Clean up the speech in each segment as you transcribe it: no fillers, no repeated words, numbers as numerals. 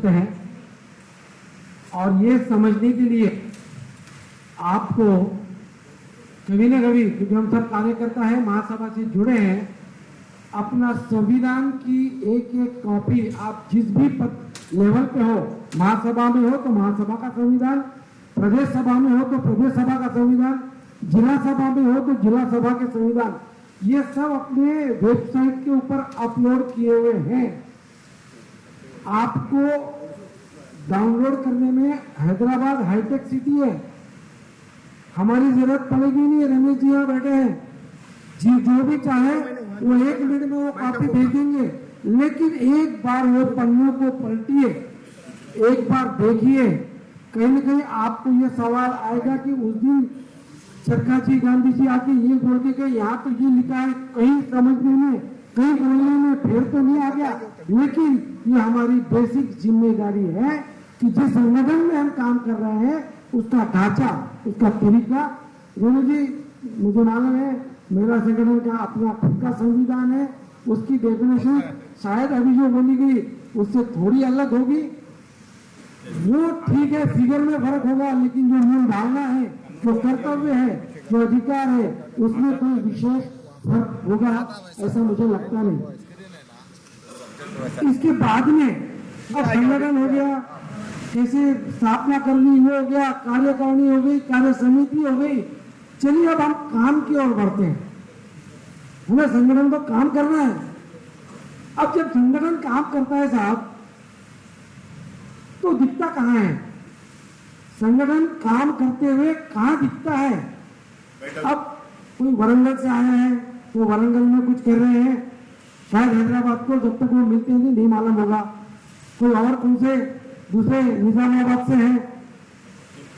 है और ये समझने के लिए आपको कभी न कभी, क्योंकि हम सब कार्यकर्ता है महासभा से जुड़े हैं, अपना संविधान की एक एक कॉपी आप जिस भी लेवल पे हो, महासभा में हो तो महासभा का संविधान, प्रदेश सभा में हो तो प्रदेश सभा का संविधान, जिला सभा में हो तो जिला सभा के संविधान, ये सब अपने वेबसाइट के ऊपर अपलोड किए हुए हैं। आपको डाउनलोड करने में हैदराबाद हाईटेक सिटी है, हमारी जरूरत पड़ेगी नहीं। रमेश जी यहाँ बैठे हैं, जी जो भी चाहे वो 1 मिनट में वो कॉपी भेज देंगे, लेकिन एक बार वो पन्नों को पलटिए, एक बार देखिए, कहीं न कहीं आपको ये सवाल आएगा कि उस दिन चरखा जी गांधी जी आके ये बोल के गए यहाँ तो ये लिखा है, कहीं समझने में कहीं बोलने में फिर तो नहीं आ गया। लेकिन ये हमारी बेसिक जिम्मेदारी है कि जिस संगठन में हम काम कर रहे हैं उसका ढांचा, उसका तरीका। रोनू जी, मुझे मालूम है मेरा संगठन का अपना खुद का संविधान है, उसकी डेफिनेशन शायद अभी जो बोली गई उससे थोड़ी अलग होगी, वो ठीक है, फिगर में फर्क होगा, लेकिन जो मूल भावना है, जो कर्तव्य है, जो अधिकार है, उसमें कोई विशेष फर्क होगा ऐसा मुझे लगता नहीं। इसके बाद में अब संगठन हो गया, कैसे स्थापना करनी हो गया, कार्यकारिणी हो गई, कार्य समिति हो गई, चलिए अब हम काम की ओर बढ़ते हैं। हमें संगठन को काम करना है। अब जब संगठन काम करता है साहब, तो दिखता कहाँ है? संगठन काम करते हुए कहाँ दिखता है? अब कोई वरंगल से आया है, वो वरंगल में कुछ कर रहे हैं, शायद हैदराबाद को जब तक वो मिलते नहीं मालूम होगा, कोई और उनसे दूसरे निजामाबाद से है।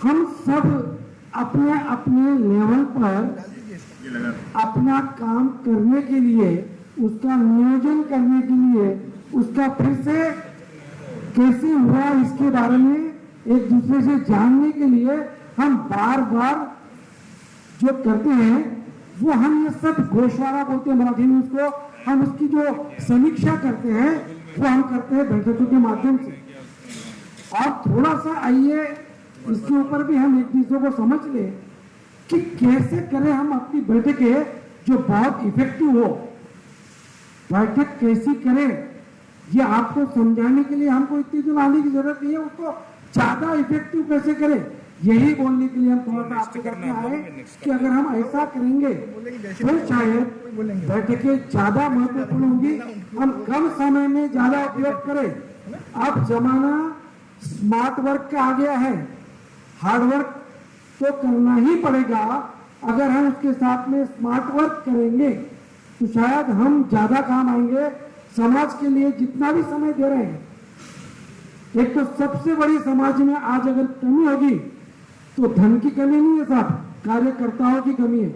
हम सब अपने अपने लेवल पर अपना काम करने के लिए, उसका नियोजन करने के लिए, उसका फिर से कैसे हुआ इसके बारे में एक दूसरे से जानने के लिए हम बार बार जो करते हैं, वो हम ये सब गोशवारा बोलते हैं मराठी में उसको, हम उसकी जो समीक्षा करते हैं वो हम करते हैं बैठकों के माध्यम से। और थोड़ा सा आइए इसके ऊपर भी हम एक दूसरे को समझ ले कि कैसे करें हम अपनी बैठकें जो बहुत इफेक्टिव हो। बैठक कैसी करें ये आपको समझाने के लिए हमको इतनी दूर आने की जरूरत नहीं है, उसको ज्यादा इफेक्टिव कैसे करें यही बोलने के लिए हम थोड़ा सा आपके साथ में आए कि अगर हम ऐसा करेंगे तो शायद बैठकें ज्यादा महत्वपूर्ण होंगी, हम कम समय में ज्यादा उपयोग करें। अब जमाना स्मार्ट वर्क का आ गया है, हार्ड वर्क तो करना ही पड़ेगा। अगर हम उसके साथ में स्मार्ट वर्क करेंगे तो शायद हम ज्यादा काम आएंगे। समाज के लिए जितना भी समय दे रहे हैं, एक तो सबसे बड़ी समाज में आज अगर कमी होगी तो धन की कमी नहीं है साहब, कार्यकर्ताओं की कमी है।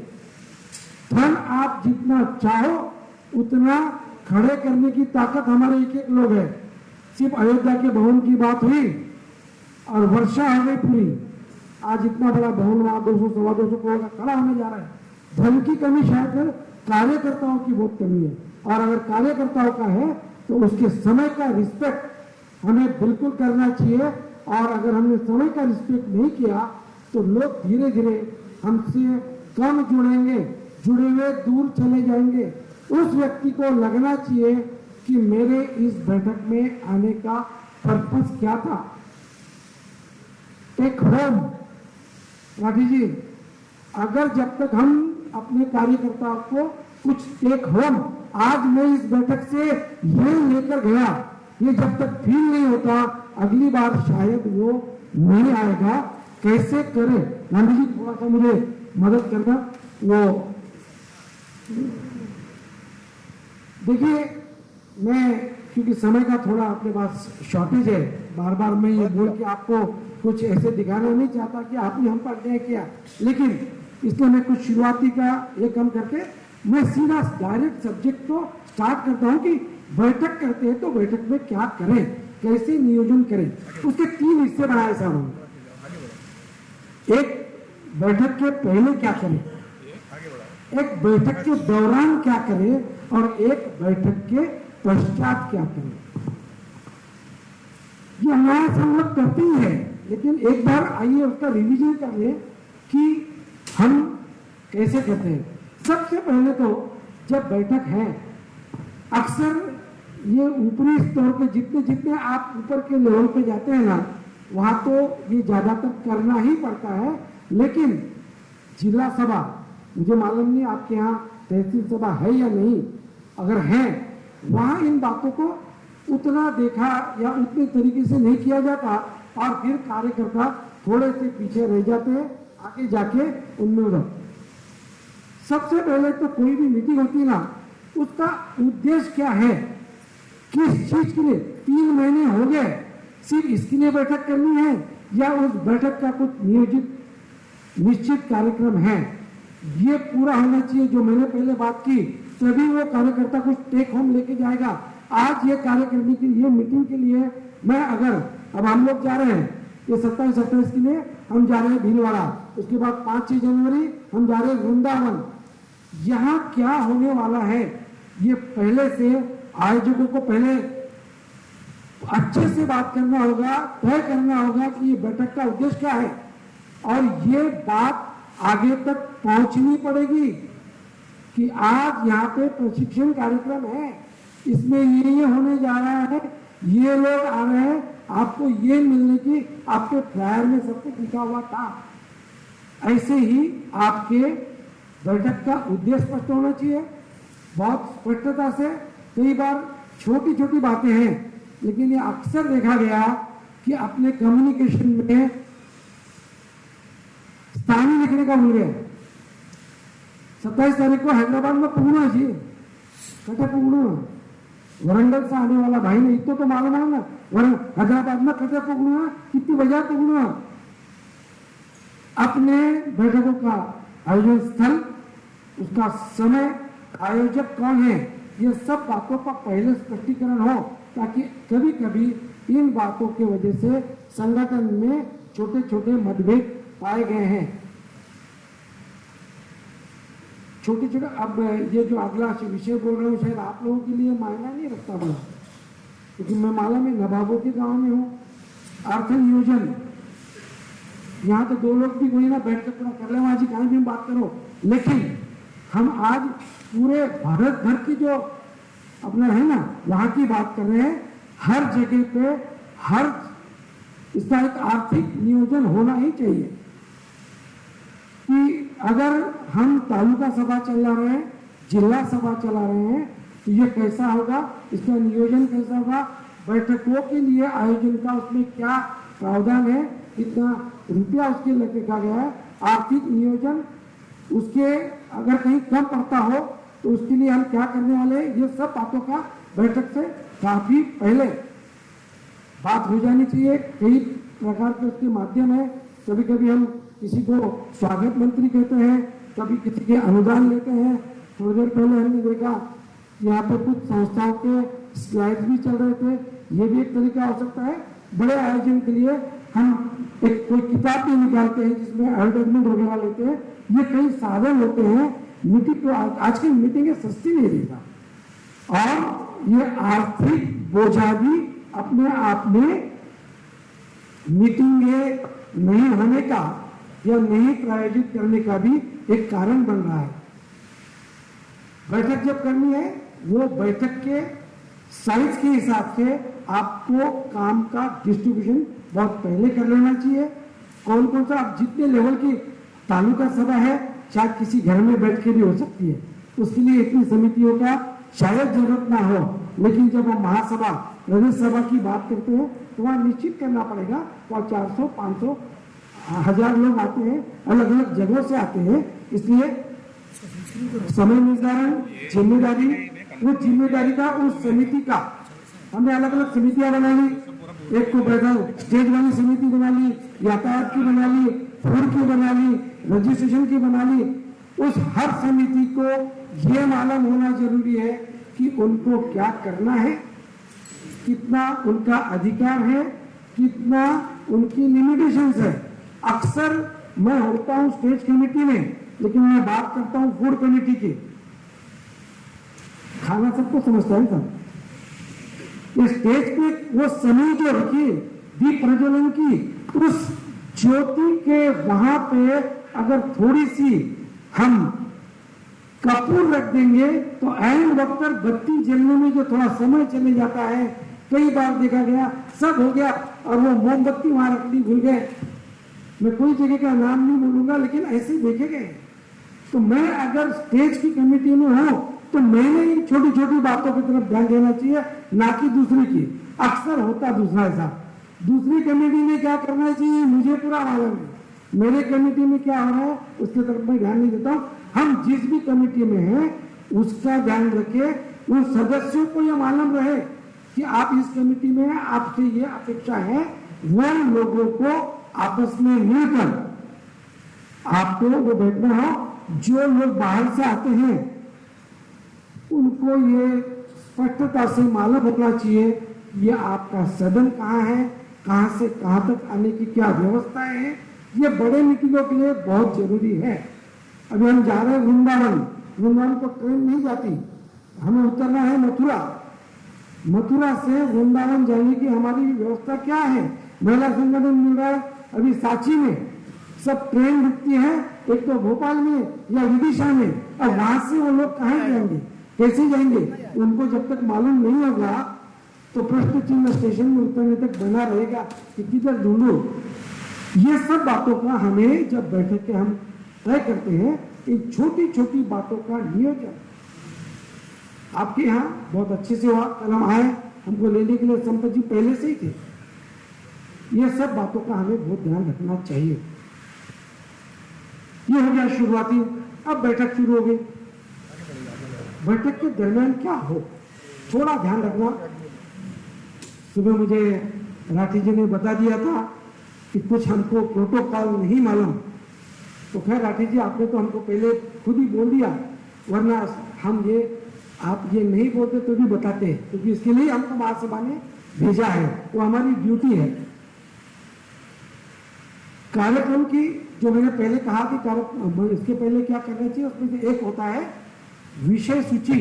धन आप जितना चाहो उतना खड़े करने की ताकत हमारे एक एक लोग है। सिर्फ अयोध्या के भवन की बात हुई और वर्षा हो गई पूरी, आज इतना बड़ा भवन वहां 200 सवा 200 करोड़ का खड़ा होने जा रहा है। धन की कमी शायद कार्यकर्ताओं की बहुत कमी है, और अगर कार्यकर्ताओं का है तो उसके समय का रिस्पेक्ट हमें बिल्कुल करना चाहिए। और अगर हमने समय का रिस्पेक्ट नहीं किया तो लोग धीरे धीरे हमसे कम जुड़ेंगे, जुड़े हुए दूर चले जाएंगे। उस व्यक्ति को लगना चाहिए कि मेरे इस बैठक में आने का पर्पस क्या था। टेक होम, राठी जी, अगर जब तक हम अपने कार्यकर्ताओं को कुछ टेक होम, आज मैं इस बैठक से ये लेकर गया, ये जब तक फील नहीं होता अगली बार शायद वो नहीं आएगा। कैसे करें? गांधी जी थोड़ा सा मुझे मदद करना। वो देखिए, मैं क्योंकि समय का थोड़ा अपने पास शॉर्टेज है, बार बार मैं ये बोल के आपको कुछ ऐसे दिखाना नहीं चाहता कि आपने हम पर क्या किया, लेकिन इसलिए मैं कुछ शुरुआती का ये कम करके मैं सीधा डायरेक्ट सब्जेक्ट को स्टार्ट करता हूं कि बैठक करते हैं तो बैठक में क्या करें, कैसे नियोजन करें। उसके 3 हिस्से बनाए साहब। एक, बैठक के पहले क्या करें, एक बैठक के दौरान क्या करें, और एक बैठक के पश्चात क्या करें। ये अनायास हम लोग करते ही है, लेकिन एक बार आइए उसका रिवीजन कर ले कि हम कैसे करते हैं। सबसे पहले तो जब बैठक है, अक्सर ये ऊपरी स्तर के जितने जितने आप ऊपर के लेवल पे जाते हैं ना, वहां तो ये ज्यादातर करना ही पड़ता है। लेकिन जिला सभा, मुझे मालूम नहीं आपके यहाँ तहसील सभा है या नहीं, अगर है वहां इन बातों को उतना देखा या उतने तरीके से नहीं किया जाता और फिर कार्यकर्ता थोड़े से पीछे रह जाते हैं, आगे जाके उनमें उधर। सबसे पहले तो कोई भी मीटिंग होती ना, उसका उद्देश्य क्या है, किस चीज के लिए 3 महीने हो गए, सिर्फ इसके लिए बैठक करनी है या उस बैठक का कुछ नियोजित निश्चित कार्यक्रम है, ये पूरा होना चाहिए। जो मैंने पहले बात की, तभी वो कार्यकर्ता कुछ टेक होम लेके जाएगा। आज ये कार्यक्रम की ये मीटिंग के लिए मैं अगर अब हम लोग जा रहे हैं, ये 27-28 के लिए हम जा रहे हैं भीलवाड़ा, उसके बाद 5-6 जनवरी हम जा रहे हैं वृंदावन। यहाँ क्या होने वाला है, ये पहले से आयोजकों को पहले अच्छे से बात करना होगा, तय करना होगा कि ये बैठक का उद्देश्य क्या है, और ये बात आगे तक पहुंचनी पड़ेगी कि आज यहाँ पे प्रशिक्षण कार्यक्रम है, इसमें ये होने जा रहा है, ये लोग आ रहे हैं, आपको ये मिलने की आपके फ्लायर में सब कुछ लिखा हुआ था। ऐसे ही आपके बैठक का उद्देश्य स्पष्ट होना चाहिए, बहुत स्पष्टता से। कई बार छोटी छोटी बातें हैं, लेकिन ये अक्सर देखा गया कि अपने कम्युनिकेशन में स्थानीय लिखने का भूल गए। 27 तारीख को हैदराबाद में पुगना जी, कटे पुगना, वरंगल से आने वाला भाई ने इतना तो मालूम है ना, हैदराबाद में कटे पुगना, कितनी बजा पुगना। अपने बैठकों का आयोजन स्थल, उसका समय, आयोजक कौन है, ये सब बातों का पहले स्पष्टीकरण हो, ताकि कभी कभी इन बातों की वजह से संगठन में छोटे छोटे मतभेद पाए गए हैं। छोटे छोटे, अब ये जो अगला विषय बोल रहा हूँ शायद आप लोगों के लिए मायना नहीं रखता बड़ा, क्योंकि मैं माला में नवाबों के गांव में हूँ। अर्थ नियोजन, यहाँ तो 2 लोग भी कोई ना बैठ कर पूरा कर ले, वहां जी कहीं भी बात करो, लेकिन हम आज पूरे भारत भर की जो अपना है ना, वहां की बात कर रहे हैं। हर जगह पे हर इसका एक आर्थिक नियोजन होना ही चाहिए कि अगर हम तालुका सभा चला रहे हैं, जिला सभा चला रहे हैं, तो ये कैसा होगा, इसका नियोजन कैसा होगा, बैठकों के लिए आयोजन का उसमें क्या प्रावधान है, कितना रुपया उसके लिए रखा गया है, आर्थिक नियोजन उसके अगर कहीं कम पड़ता हो तो उसके लिए हम क्या करने वाले हैं, ये सब बातों का बैठक से काफी पहले बात हो जानी चाहिए। कई प्रकार के उसके माध्यम है, कभी कभी हम किसी को स्वागत मंत्री कहते हैं, कभी किसी के अनुदान लेते हैं। थोड़ी देर पहले हमने देखा यहाँ पे कुछ संस्थाओं के स्लाइड भी चल रहे थे, ये भी एक तरीका हो सकता है। बड़े आयोजन के लिए हम एक कोई किताब भी निकालते हैं जिसमें एडवर्टाइजमेंट वगैरह लेते हैं, ये कई साधन होते हैं। मीटिंग तो आज की मीटिंग सस्ती नहीं देगा, और ये आर्थिक बोझा भी अपने आप में मीटिंग नहीं होने का या नहीं प्रायोजित करने का भी एक कारण बन रहा है। बैठक जब करनी है, वो बैठक के साइज के हिसाब से आपको काम का डिस्ट्रीब्यूशन बहुत पहले कर लेना चाहिए। कौन कौन सा, आप जितने लेवल की तालुका सभा है, शायद किसी घर में बैठ के भी हो सकती है, उसके लिए इतनी समितियों का शायद जरूरत ना हो, लेकिन जब हम महासभा प्रदेश सभा की बात करते हैं तो वहां निश्चित करना पड़ेगा, वहां 400, 500, 1000 लोग आते हैं, अलग अलग जगहों से आते हैं, इसलिए समय निर्धारण, जिम्मेदारी, उस जिम्मेदारी का, उस समिति का, हमने अलग अलग समितियां बना ली। एक को बैठा स्टेज वाली समिति बना ली, यातायात की बना ली, फूड की बना ली, रजिस्ट्रेशन की बना ली। उस हर समिति को ये मालूम होना जरूरी है कि उनको क्या करना है, कितना उनका अधिकार है, कितना उनकी लिमिटेशंस है। अक्सर मैं होता हूं स्टेज कमेटी में, लेकिन मैं बात करता हूं फूड कमेटी की। खाना सबको समझता है सर, स्टेज पे वो समय जो रखी दीप प्रज्वलन की, उस ज्योति के वहां पे अगर थोड़ी सी हम कपूर रख देंगे तो ऐन वक्त पर बत्ती जलने में जो थोड़ा समय चले जाता है, कई बार देखा गया सब हो गया और वो मोमबत्ती वहां रखनी भूल गए। मैं कोई जगह का नाम नहीं बोलूंगा, लेकिन ऐसे देखे गए। तो मैं अगर स्टेज की कमेटी में हूं तो मैंने इन छोटी छोटी बातों की तरफ ध्यान देना चाहिए, ना कि दूसरी की। अक्सर होता दूसरा ऐसा, दूसरी कमेटी में क्या करना चाहिए मुझे पूरा मालूम है, मेरे कमेटी में क्या हो रहा है उसकी तरफ मैं ध्यान नहीं देता हूं। हम जिस भी कमेटी में हैं उसका ध्यान रखें, उन सदस्यों को यह मालूम रहे कि आप इस कमेटी में हैं, आपसे ये अपेक्षा है। वो लोगों को आपस में मिलकर आपको वो बैठना हो। जो लोग बाहर से आते हैं उनको ये स्पष्टता से मालूम होना चाहिए ये आपका सदन कहाँ है, कहाँ से कहाँ तक आने की क्या व्यवस्थाएं हैं। ये बड़े मीटिंगों के लिए बहुत जरूरी है। अभी हम जा रहे हैं वृंदावन, वृंदावन को ट्रेन नहीं जाती, हमें उतरना है मथुरा। मथुरा से वृंदावन जाने की हमारी व्यवस्था क्या है? महिला संगठन मिल रहा है, अभी सांची में सब ट्रेन रुकती है, एक तो भोपाल में या विदिशा में, और वहां से वो लोग कहाँ जाएंगे, कैसे जाएंगे? उनको जब तक मालूम नहीं होगा तो प्रश्न चिन्ह स्टेशन में उतरने तक बना रहेगा कि किधर ढूंढो। ये सब बातों का हमें जब बैठक के हम तय करते हैं, इन छोटी छोटी बातों का नियोजन आपके यहाँ बहुत अच्छे से हुआ। कल हम आए, हमको लेने के लिए संपत जी पहले से ही थे। ये सब बातों का हमें बहुत ध्यान रखना चाहिए। ये हो गया शुरुआती। अब बैठक शुरू हो गई। बैठक के दरमियान क्या हो, थोड़ा ध्यान रखना। सुबह मुझे राठी जी ने बता दिया था कि कुछ हमको प्रोटोकॉल नहीं मालूम, तो खैर राठी जी आपने तो हमको पहले खुद ही बोल दिया, वरना हम ये आप ये नहीं बोलते तो भी बताते हैं, क्योंकि इसके लिए हमको महासभा ने भेजा है, वो हमारी ड्यूटी है। कार्यक्रम की जो मैंने पहले कहा कि कार्यक्रम इसके पहले क्या करना चाहिए, उसमें से एक होता है विषय सूची।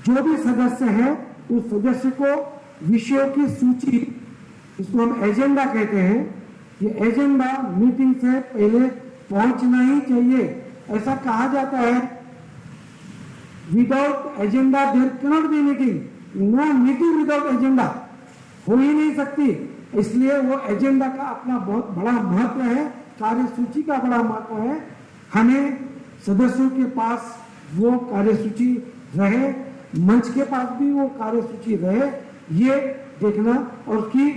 जो भी सदस्य है उस सदस्य को विषयों की सूची, इसको हम एजेंडा कहते हैं, ये एजेंडा मीटिंग से पहले पहुंचना ही चाहिए। ऐसा कहा जाता है without agenda there cannot be meeting, no meeting without agenda हो ही नहीं सकती। इसलिए वो एजेंडा का अपना बहुत बड़ा महत्व है, कार्यसूची का बड़ा महत्व है। हमें सदस्यों के पास वो कार्यसूची रहे, मंच के पास भी वो कार्यसूची रहे, ये देखना, और उसकी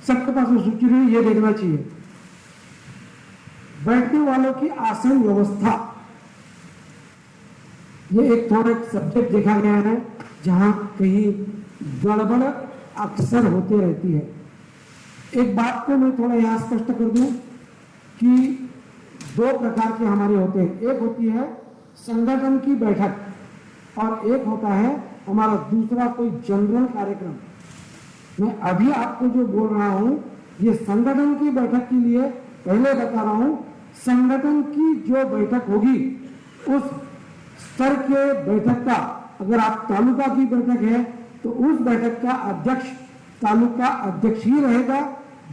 सबके पास वो सूची रहे, ये देखना चाहिए। बैठने वालों की आसन व्यवस्था, ये एक थोड़ा एक सब्जेक्ट देखा गया है जहां कहीं गड़बड़ अक्सर होती रहती है। एक बात को मैं थोड़ा यहां स्पष्ट कर दूं कि दो प्रकार के हमारे होते हैं, एक होती है संगठन की बैठक और एक होता है हमारा दूसरा कोई जनरल कार्यक्रम। मैं अभी आपको जो बोल रहा हूं ये संगठन की बैठक के लिए पहले बता रहा हूं। संगठन की जो बैठक होगी उस स्तर के बैठक का, अगर आप तालुका की बैठक है तो उस बैठक का अध्यक्ष तालुका अध्यक्ष ही रहेगा।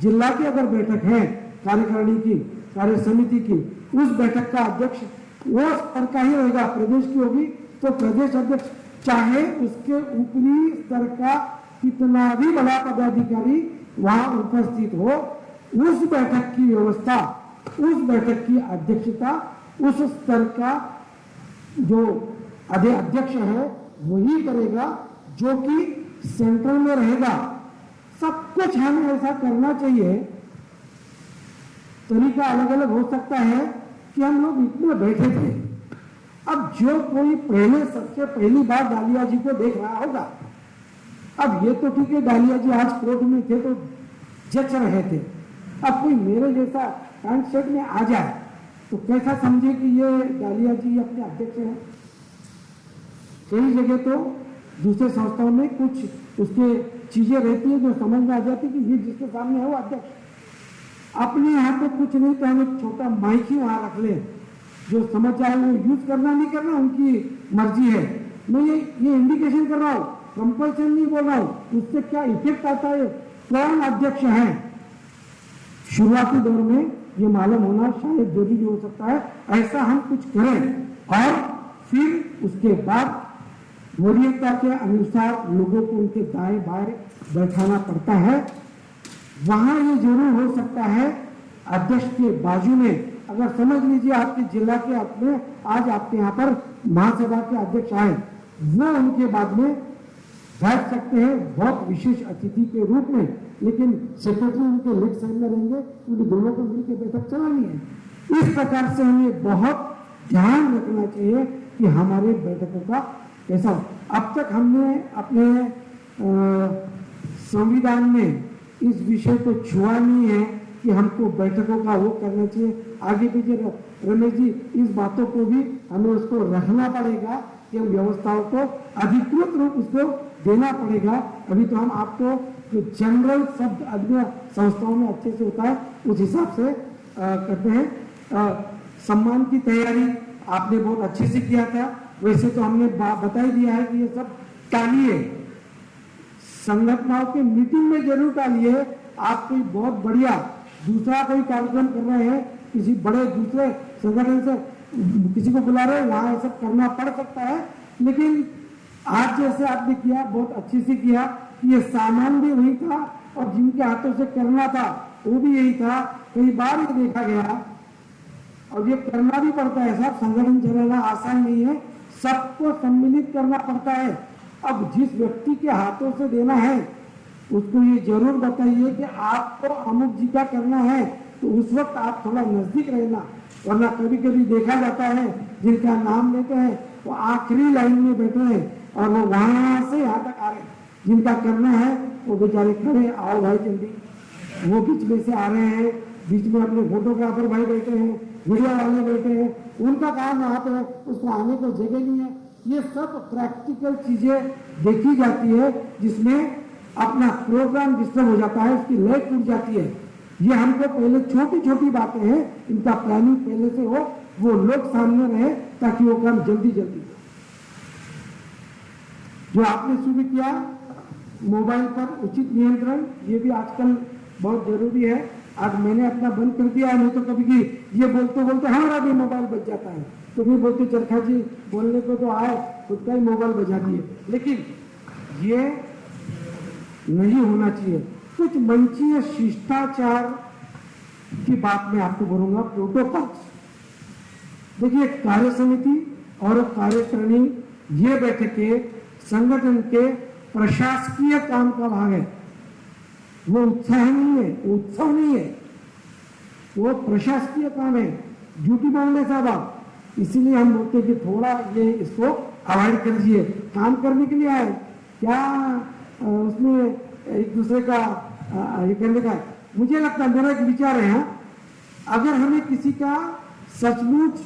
जिला की अगर बैठक है कार्यकारिणी की, कार्य समिति की, उस बैठक का अध्यक्ष वो स्तर का ही रहेगा। प्रदेश की होगी तो प्रदेश अध्यक्ष, चाहे उसके ऊपरी स्तर का कितना भी बड़ा पदाधिकारी वहां उपस्थित हो, उस बैठक की व्यवस्था, उस बैठक की अध्यक्षता उस स्तर का जो अध्यक्ष है वही करेगा, जो कि सेंट्रल में रहेगा। सब कुछ हमें ऐसा करना चाहिए। तरीका अलग अलग हो सकता है कि हम लोग इतने बैठे थे। अब जो कोई पहले सबसे पहली बार डालिया जी को देख रहा होगा, अब ये तो ठीक है डालिया जी आज कोर्ट में थे तो जच रहे थे, अब कोई मेरे जैसा पैंट शर्ट में आ जाए तो कैसा समझे कि ये डालिया जी अपने अध्यक्ष हैं। कई जगह तो दूसरे संस्थाओं में कुछ उसके चीजें रहती है जो समझ में आ जाती कि ये जिसके सामने है वो अध्यक्ष। अपने यहाँ पे कुछ नहीं तो हम एक छोटा माइक ही वहां रख ले, जो समझ जाए वो यूज करना नहीं करना उनकी मर्जी है। मैं ये इंडिकेशन कर रहा हूँ, कंपल्सन नहीं बोल रहा हूँ। उससे क्या इफेक्ट आता है कौन अध्यक्ष है, शुरुआती दौर में ये मालूम होना शायद जरूरी हो सकता है। ऐसा हम कुछ करें और फिर उसके बाद वरीयता के अनुसार लोगों को उनके दाएं बाएं बैठाना पड़ता है। वहां ये जरूर हो सकता है अध्यक्ष के बाजू में, अगर समझ लीजिए आपके जिला के अपने आज आपके यहाँ पर महासभा के अध्यक्ष आए, वो उनके बाद में बैठ सकते हैं बहुत विशेष अतिथि के रूप में, लेकिन सेक्रेटरी उनके लेफ्ट साइड में रहेंगे, उन दोनों को मिलकर बैठक चलानी है। इस प्रकार से हमें बहुत ध्यान रखना चाहिए कि हमारे बैठकों का कैसा हो। अब तक हमने अपने संविधान में इस विषय को छुआ नहीं है कि हमको बैठकों का वो करना चाहिए। आगे पीछे रमेश जी इस बातों को भी हमें उसको रखना पड़ेगा कि व्यवस्थाओं को अधिकृत रूप उसको देना पड़ेगा। अभी तो हम आपको जो जनरल शब्द अन्य संस्थाओं में अच्छे से होता है उस हिसाब से करते हैं। सम्मान की तैयारी आपने बहुत अच्छे से किया था, वैसे तो हमने बता ही दिया है कि ये सब टालिए, संगठनों के मीटिंग में जरूर टालिए। आप कोई बहुत बढ़िया दूसरा कोई कार्यक्रम कर रहे हैं, किसी बड़े दूसरे संगठन से किसी को बुला रहे हैं, वहां ये सब करना पड़ सकता है, लेकिन आज जैसे आपने किया बहुत अच्छे से किया। ये सामान भी वही था और जिनके हाथों से करना था वो भी यही था। कई बार ये देखा गया और ये करना भी पड़ता है साहब, संगठन चलाना आसान नहीं है, सबको सम्मिलित करना पड़ता है। अब जिस व्यक्ति के हाथों से देना है उसको ये जरूर बताइए कि आपको अमुक जी का करना है, तो उस वक्त आप थोड़ा नजदीक रहना, वरना कभी कभी देखा जाता है जिनका नाम लेते हैं वो आखिरी लाइन में बैठे हैं और वो वहां से यहाँ तक आ रहे हैं। जिनका करना है वो बेचारे खड़े, आओ भाई जल्दी, वो बीच में से आ रहे हैं, बीच में अपने फोटोग्राफर भाई बैठे हैं, मीडिया वाले बैठे हैं, उनका काम यहाँ पे है, उसको आने को जगह नहीं है। ये सब प्रैक्टिकल चीजें देखी जाती है जिसमें अपना प्रोग्राम डिस्टर्ब हो जाता है, उसकी लय टूट जाती है। ये हमको पहले छोटी छोटी बातें हैं, इनका प्लानिंग पहले से हो, वो लोग सामने रहे ताकि वो काम जल्दी जल्दी हो। जो आपने शुरू किया मोबाइल पर उचित नियंत्रण, ये भी आजकल बहुत जरूरी है। आज मैंने अपना बंद कर दिया है, नहीं तो कभी की ये बोलते बोलते हमारा भी मोबाइल बच जाता है, तो भी बोलते चरखा जी बोलने को तो आए, खुद का ही मोबाइल बजा दिए। लेकिन ये नहीं होना चाहिए। कुछ मंचीय शिष्टाचार की बात मैं आपको बोलूंगा, प्रोटोकॉल्स। देखिए, कार्य समिति और कार्यकारिणी ये बैठकें संगठन के प्रशासकीय काम का भाग है। वो उत्साह नहीं है, वो उत्सव नहीं है, वो प्रशासकीय काम है। ड्यूटी मांगने साहब आप, इसीलिए हम बोलते कि थोड़ा ये इसको अवॉइड कर दीजिए। काम करने के लिए आए क्या उसमें एक दूसरे का ये करने का। मुझे लगता है, मेरा एक विचार है, अगर हमें किसी का सचमुच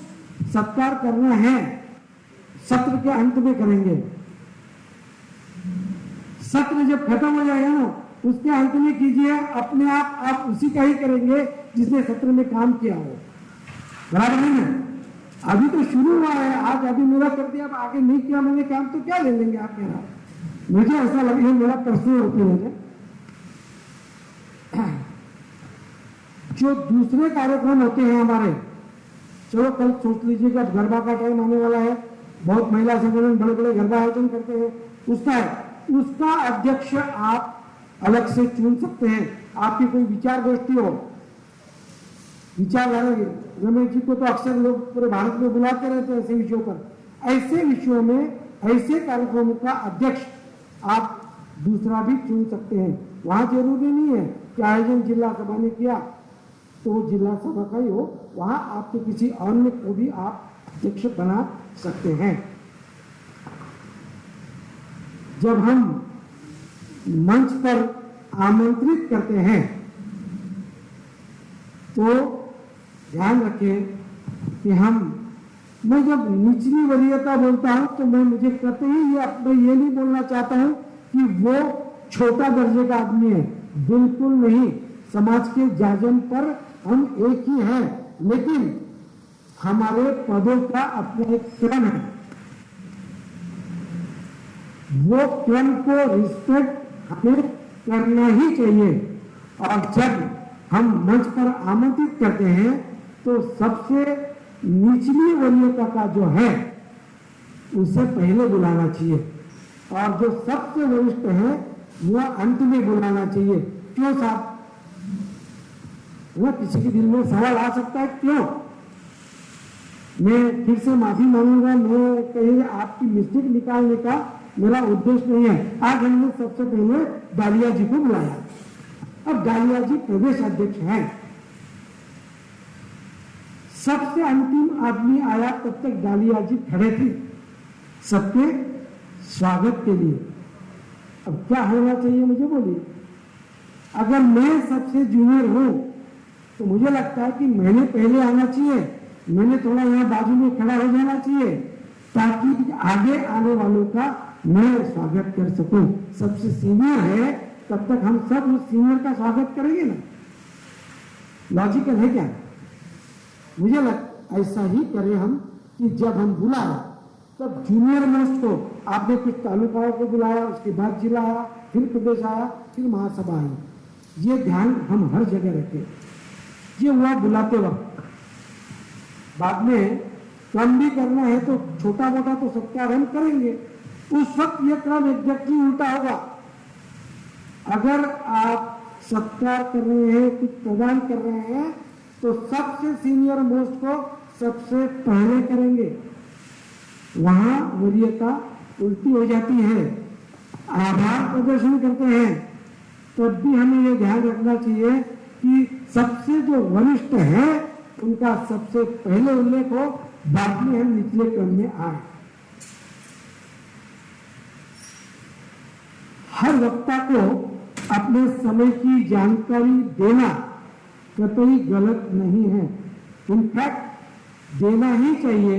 सत्कार करना है सत्र के अंत में करेंगे। सत्र जब खत्म हो जाएगा ना, उसके अंत में कीजिए, अपने आप उसी का ही करेंगे जिसने सत्र में काम किया हो। बराबर नहीं है? अभी तो शुरू हुआ है, आज अभी मेरा कर दिया, अब आगे नहीं किया मैंने काम तो क्या ले लेंगे आप मेरा। मुझे ऐसा लगे, ये मेरा पर्सनल ओपिनियन है। जो दूसरे कार्यक्रम होते हैं हमारे, चलो कल सोच लीजिएगा गरबा का टाइम आने वाला है, बहुत महिला संगठन बड़े बड़े गरबा आयोजन करते हैं, उसका अध्यक्ष आप अलग से चुन सकते हैं। आपकी कोई विचार गोष्ठी हो, विचार रमेश जी को तो अक्सर लोग पूरे भारत में बुलाते रहते हैं ऐसे विषयों पर। ऐसे विषयों में ऐसे कार्यक्रमों का अध्यक्ष आप दूसरा भी चुन सकते हैं। वहां जरूरी नहीं है कि आयोजन जिला सभा ने किया तो वो जिला सभा का ही हो, वहां आपके किसी अन्य को भी आप अध्यक्ष बना सकते हैं। जब हम मंच पर आमंत्रित करते हैं तो ध्यान रखें कि मैं जब निचली वरीयता बोलता हूं तो मुझे कहते ही ये नहीं बोलना चाहता हूं कि वो छोटा दर्जे का आदमी है, बिल्कुल नहीं। समाज के जाजम पर हम एक ही हैं, लेकिन हमारे पदों का अपना एक क्रम है। वो क्रम को रिस्पेक्ट हमें करना ही चाहिए। और जब हम मंच पर आमंत्रित करते हैं तो सबसे निचली वरीयता का जो है उसे पहले बुलाना चाहिए, और जो सबसे वरिष्ठ है वह अंत में बुलाना चाहिए। क्यों साहब? किसी के दिल में सवाल आ सकता है, क्यों? मैं फिर से माफी मांगूंगा, मैं कहीं आपकी मिस्टेक निकालने का मेरा उद्देश्य नहीं है। आज हमने सबसे पहले डालिया जी को बुलाया। अब डालिया जी प्रदेश अध्यक्ष हैं। सबसे अंतिम आदमी आया, तब तक डालिया जी खड़े थे सबके स्वागत के लिए। अब क्या होना चाहिए मुझे बोलिए? अगर मैं सबसे जूनियर हूं तो मुझे लगता है कि मैंने पहले आना चाहिए, मैंने थोड़ा यहाँ बाजू में खड़ा हो जाना चाहिए, ताकि आगे आने वालों का मैं स्वागत कर सकूं। सबसे सीनियर है, तब तक हम सब उस सीनियर का स्वागत करेंगे ना। लॉजिकल है क्या? मुझे लगता ऐसा ही करें हम कि जब हम बुलाए तब जूनियर मोस्ट को, आपने कुछ तालुकाओं को बुलाया, उसके बाद जिला आया, फिर प्रदेश आया, फिर महासभा आई। ये ध्यान हम हर जगह रखें। ये हुआ बुलाते वक्त। बाद में कम भी करना है तो छोटा मोटा तो सत्कार हम करेंगे, उस वक्त यह क्रम एग्जैक्टली उल्टा होगा। अगर आप सत्कार कर रहे हैं, कुछ प्रदान कर रहे हैं, तो सबसे सीनियर मोस्ट को सबसे पहले करेंगे। वहां वरीयता उल्टी हो जाती है। आभार प्रदर्शन करते हैं तब भी हमें यह ध्यान रखना चाहिए कि सबसे जो वरिष्ठ है उनका सबसे पहले उल्लेख हो, बाद में हम निचले क्रम में आए। हर वक्ता को अपने समय की जानकारी देना कतई गलत नहीं है। इनफैक्ट देना ही चाहिए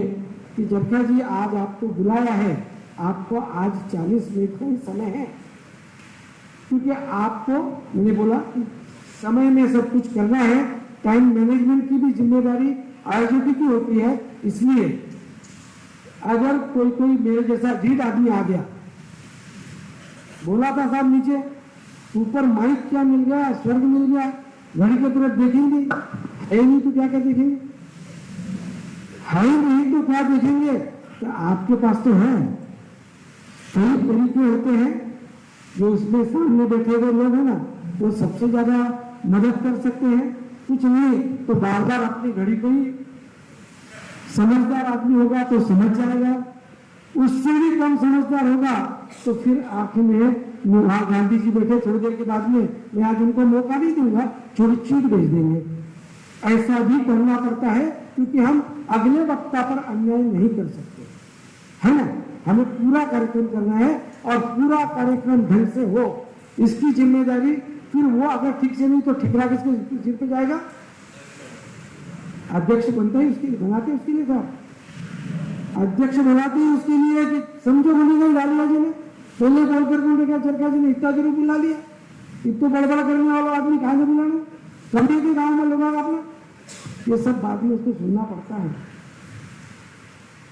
कि जरखा जी आज आपको बुलाया है, आपको आज 40 मिनट का ही समय है, क्योंकि आपको मैंने बोला कि समय में सब कुछ करना है। टाइम मैनेजमेंट की भी जिम्मेदारी आयोजक की होती है। इसलिए अगर कोई मेरे जैसा ढीठ आदमी आ गया, बोला था साहब नीचे ऊपर माइक क्या मिल गया, स्वर्ग मिल गया, घड़ी की तरफ देखेंगे, है नहीं तो क्या क्या देखेंगे, है नहीं तो क्या देखेंगे। तो आपके पास तो है, कई तरीके होते हैं जो उसमें सामने बैठे हुए लोग हैं ना, वो सबसे ज्यादा मदद कर सकते हैं। कुछ नहीं तो बार बार अपनी घड़ी को ही, समझदार आदमी होगा तो समझ जाएगा, उससे भी कम समझदार होगा तो फिर आखिर में वहां गांधी जी बैठे, थोड़ी देर के बाद में मैं आज उनको मौका नहीं दूंगा, छोटी चीट भेज देंगे। ऐसा भी करना पड़ता है क्योंकि हम अगले वक्ता पर अन्याय नहीं कर सकते, है ना। हमें पूरा कार्यक्रम करना है और पूरा कार्यक्रम ढंग से हो, इसकी जिम्मेदारी। फिर वो अगर ठीक से नहीं तो ठिकरा किसके सिर पे जाएगा? अध्यक्ष बनता है उसके लिए, बनाते उसके लिए साहब, अध्यक्ष बनाते हैं उसके लिए कि समझो बोलेगा डालिया जी ने पहले बोल कर बोल क्या चरखा जी ने इतना जरूर बुला लिया, इतना बड़बड़ करने वाला आदमी कहा से बुलाना, कभी के गाँव में लोग अपना, ये सब बात में उसको सुनना पड़ता है।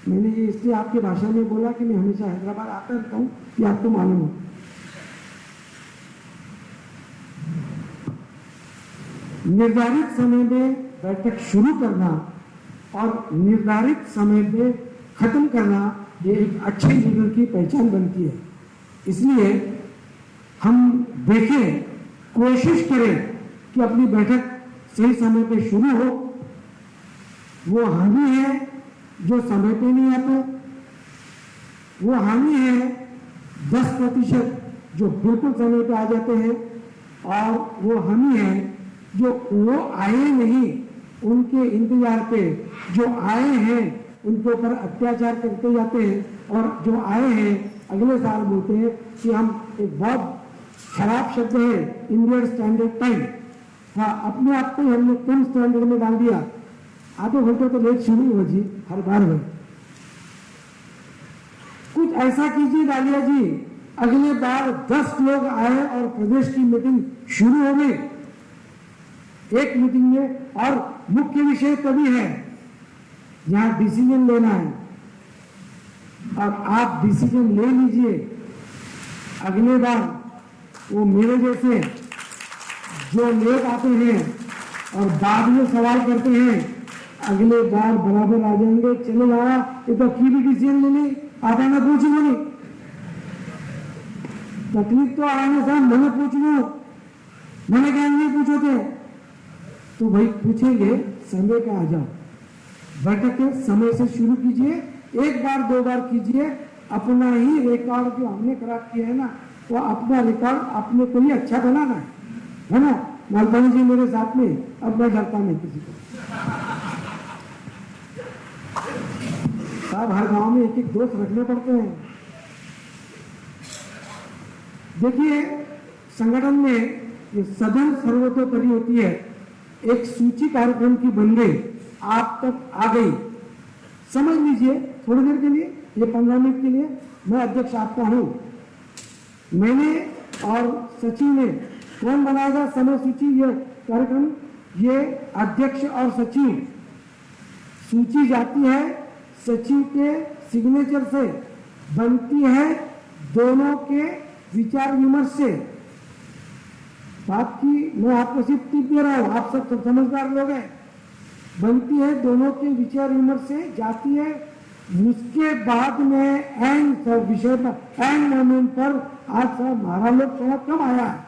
मैंने ये इसलिए आपके भाषा में बोला कि मैं हमेशा हैदराबाद आता रहता हूँ, कि आपको मालूम हो। निर्धारित समय में बैठक शुरू करना और निर्धारित समय में खत्म करना, ये एक अच्छे लीडर की पहचान बनती है। इसलिए हम देखें, कोशिश करें कि अपनी बैठक सही समय पे शुरू हो। वो हामी है जो समय पे नहीं आते, वो हामी है 10% जो बिल्कुल समय पे आ जाते हैं, और वो हामी है जो वो आए नहीं, उनके इंतजार पे जो आए हैं उनके ऊपर अत्याचार करते जाते हैं, और जो आए हैं अगले साल बोलते हैं कि हम, एक बहुत खराब शब्द है इंडियन स्टैंडर्ड टाइम, हाँ अपने आप को हमने कम स्टैंडर्ड में डाल दिया। आधे घंटे तो लेट शुरू हुआ जी, हर बार हुआ। कुछ ऐसा कीजिए डालिया जी, अगले बार 10 लोग आए और प्रदेश की मीटिंग शुरू हो गई एक मीटिंग में, और मुख्य विषय तभी है जहां डिसीजन लेना है, और आप डिसीजन ले लीजिए। अगले बार वो मेरे जैसे जो लेट आते हैं और बाद में सवाल करते हैं, अगले बार बराबर आ जाएंगे। चले जाओ, ये तो की भी डिसीजन लेनी, आप आना पूछ लो नहीं, तकलीफ तो आने साहब मैंने पूछ लो, मैंने क्या नहीं पूछो थे, तो भाई पूछेंगे समय का आ जाओ। बैठक के समय से शुरू कीजिए, एक बार दो बार कीजिए, अपना ही रिकॉर्ड जो हमने खराब किया है ना, वो अपना रिकॉर्ड अपने को ही अच्छा बनाना है ना। मालपानी जी मेरे साथ में, अब मैं डरता नहीं किसी को। साहब हर गांव में एक एक दोस्त रखने पड़ते हैं। देखिए संगठन में ये सदन सर्वतोपरि होती है, एक सूची कार्यक्रम की बन गई, आप तक आ गई, समझ लीजिए थोड़ी देर के लिए, ये 15 मिनट के लिए मैं अध्यक्ष आपका हूं। मैंने और सचिव ने, कौन बनाएगा समय सूची, ये कार्यक्रम, ये अध्यक्ष और सचिव, सूची जाती है सचिव के सिग्नेचर से, बनती है दोनों के विचार विमर्श से। बात की मैं आपको सिर्फ टिप दे रहा हूं, आप सब समझदार लोग हैं। बनती है दोनों के विचार विमर्श से, जाती है, उसके बाद में एंड विषय पर, एंड मोमेंट पर, आज साहब हमारा लोग थोड़ा कम आया है,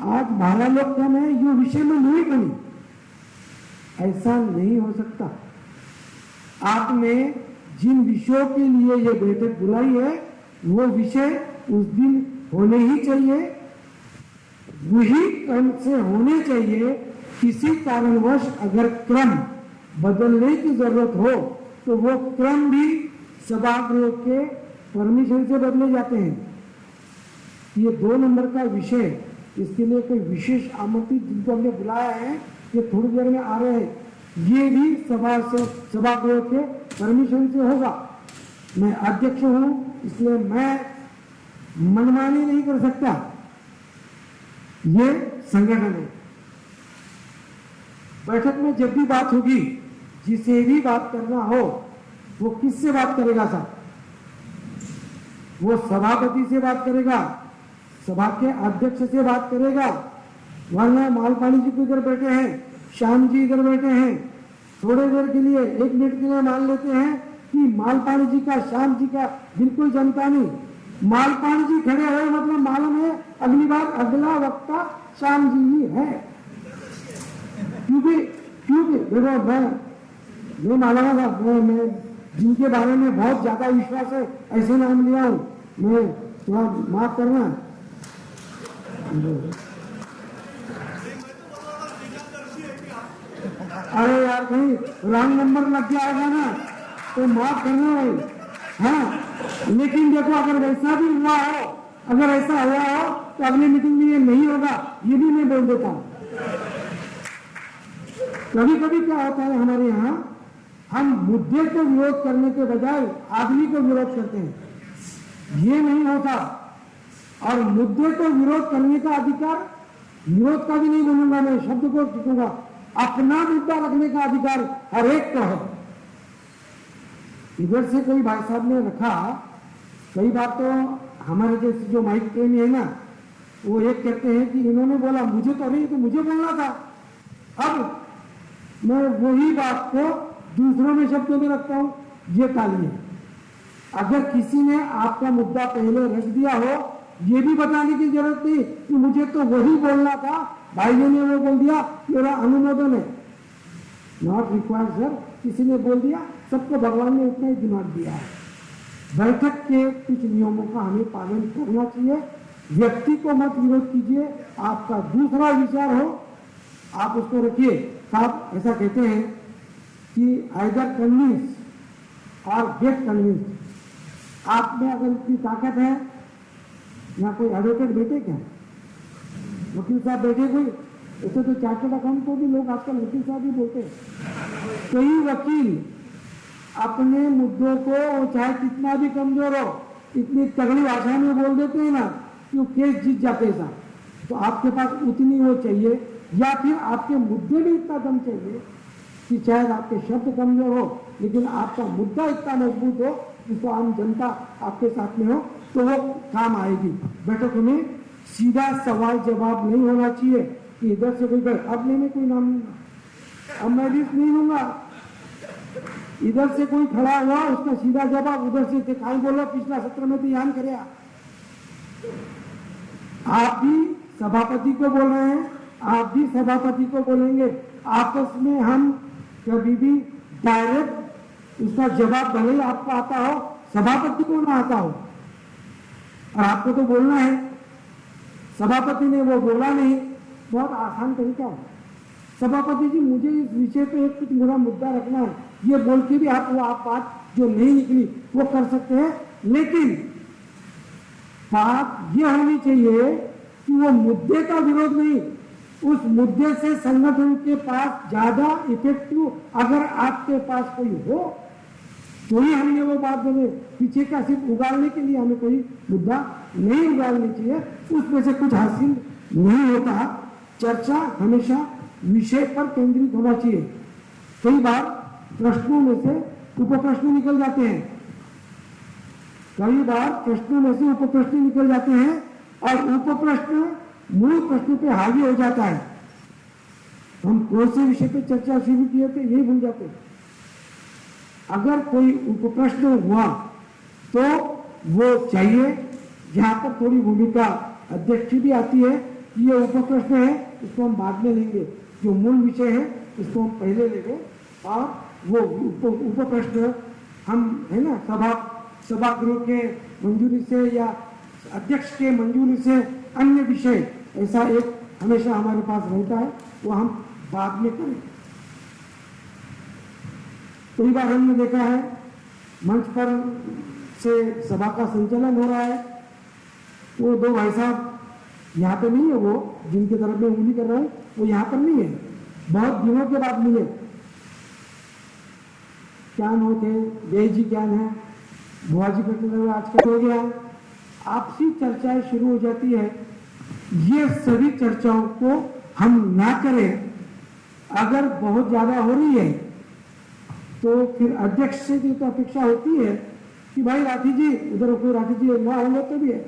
आज हमारा लोग कम है, ये विषय में नहीं बनी, ऐसा नहीं हो सकता। आपने जिन विषयों के लिए ये बैठक बुलाई है, वो विषय उस दिन होने ही चाहिए, वही क्रम से होने चाहिए। किसी कारणवश अगर क्रम बदलने की जरूरत हो तो वो क्रम भी सभागृह के परमिशन से बदले जाते हैं। ये 2 नंबर का विषय, इसके लिए कोई विशेष आमंत्रित जिनको हमने बुलाया है, ये थोड़ी देर में आ रहे हैं, ये भी सभागृह के परमिशन से होगा। मैं अध्यक्ष हूं, इसलिए मैं मनमानी नहीं कर सकता, ये संगठन है। बैठक में जब भी बात होगी, जिसे भी बात करना हो, वो किससे बात करेगा साहब? वो सभापति से बात करेगा, सभा के अध्यक्ष से बात करेगा, वरना मालपानी जी को इधर बैठे हैं, श्याम जी इधर बैठे हैं, थोड़े देर के लिए 1 मिनट के लिए मान लेते हैं कि मालपानी जी का, श्याम जी का बिल्कुल जनता नहीं, मालपानी जी खड़े हुए मतलब मालूम है अगली बार अगला वक्ता श्याम जी ही है। क्योंकि देखो मैं मालूम था, मैं जिनके बारे में बहुत ज्यादा विश्वास है ऐसे नाम लिया हूं, मैं थोड़ा माफ करना। अरे यार कहीं रॉन्ग नंबर लग गया होगा ना तो माफ करना भाई। हाँ, लेकिन देखो अगर वैसा भी हुआ हो, अगर ऐसा हुआ हो तो अगली मीटिंग में ये नहीं होगा, ये भी मैं बोल देता हूं। कभी कभी क्या होता है हमारे यहाँ, हम मुद्दे को विरोध करने के बजाय आदमी को विरोध करते हैं, ये नहीं होता। और मुद्दे को विरोध करने का अधिकार, विरोध का भी नहीं बोलूंगा मैं, शब्द को चुकूंगा, अपना मुद्दा रखने का अधिकार हर एक को है। इधर से कोई भाई साहब ने रखा, कई बार तो हमारे जैसे जो माइक प्रेमी है ना, वो एक कहते हैं कि इन्होंने बोला, मुझे तो नहीं, तो मुझे बोलना था। अब मैं वही बात को दूसरों में शब्दों में रखता हूं, ये काली है। अगर किसी ने आपका मुद्दा पहले रख दिया हो, ये भी बताने की जरूरत नहीं कि मुझे तो वही बोलना था, भाइयों ने वो बोल दिया, मेरा अनुमोदन है। नॉट रिक्वायर्ड सर, किसी ने बोल दिया, सबको भगवान ने उतना ही दिमाग दिया है। बैठक के कुछ नियमों का हमें पालन करना चाहिए, व्यक्ति को मत विरोध कीजिए, आपका दूसरा विचार हो आप उसको रखिए। साहब ऐसा कहते हैं कि आइदर कन्विंस और गेट कन्विंस। आप में अगर इतनी ताकत है, यहाँ कोई एडवोकेट बैठे क्या, वकील साहब बैठे कोई, ऐसे तो चार्टर्ड अकाउंट को भी लोग आजकल वकील साहब भी बोलते हैं। कई वकील अपने मुद्दों को चाहे कितना भी कमजोर हो, इतनी तगड़ी भाषा में बोल देते हैं ना कि वो केस जीत जाते हैं साहब। तो आपके पास उतनी वो चाहिए, या फिर आपके मुद्दे में इतना दम चाहिए कि चाहे आपके शब्द कमजोर हो लेकिन आपका मुद्दा इतना मजबूत हो जिसको आम जनता आपके साथ में हो, तो वो काम आएगी। बैठकों में सीधा सवाल जवाब नहीं होना चाहिए कि इधर से कोई अब मैं कोई नाम लूंगा, अब मैं रिस्क नहीं लूंगा। इधर से कोई खड़ा हुआ उसका सीधा जवाब उधर से दिखाई बोलो पिछला सत्र में तो यान करे। आप भी सभापति को बोल रहे हैं, आप भी सभापति को बोलेंगे। आपस में हम कभी भी डायरेक्ट उसका जवाब भले ही आपको आता हो, सभापति को ना आता हो, और आपको तो बोलना है। सभापति ने वो बोला नहीं, बहुत आसान तरीका है। सभापति जी मुझे इस विषय पे एक कुछ मेरा मुद्दा रखना है, ये बोल के भी आप वो आप बात जो नहीं निकली वो कर सकते हैं, लेकिन बात ये होनी चाहिए कि वो मुद्दे का विरोध नहीं, उस मुद्दे से संगठन के पास ज्यादा इफेक्टिव अगर आपके पास कोई हो तो ही हमने वो बात बोले। पीछे का सिर्फ उगाड़ने के लिए हमें कोई मुद्दा नहीं उगाड़नी चाहिए, उसमें से कुछ हासिल नहीं होता। चर्चा हमेशा विषय पर केंद्रित होना चाहिए। कई बार प्रश्नों में से उपप्रश्न निकल जाते हैं, कई बार प्रश्नों में से उपप्रश्न निकल जाते हैं और उपप्रश्न मूल प्रश्न पे हावी हो जाता है। हम कौन से विषय पे चर्चा शुरू किए थे यही भूल जाते हैं। अगर कोई उपप्रश्न हुआ तो वो चाहिए, जहां पर थोड़ी भूमिका अध्यक्ष की भी आती है कि ये उपप्रश्न है इसको हम बाद में लेंगे, जो मूल विषय है इसको हम पहले लेंगे, और वो उपप्रश्न हम है ना सभागृह के मंजूरी से या अध्यक्ष के मंजूरी से अन्य विषय ऐसा एक हमेशा हमारे पास रहता है, वो हम बाद में करें। कई बार हमने देखा है मंच पर से सभा का संचालन हो रहा है, वो दो भाई साहब यहाँ पे नहीं है, वो जिनके तरफ में उंगली कर रहा हूँ वो यहाँ पर नहीं है, बहुत दिनों के बाद मिले। क्या नाम थे, जय जी क्या है, बुआ जी पटेल आजकल हो गया, आपसी चर्चाएं शुरू हो जाती है। ये सभी चर्चाओं को हम ना करें। अगर बहुत ज्यादा हो रही है तो फिर अध्यक्ष से जो तो अपेक्षा होती है कि भाई राठी जी, उधर कोई राठी जी ना होंगे तो भी है,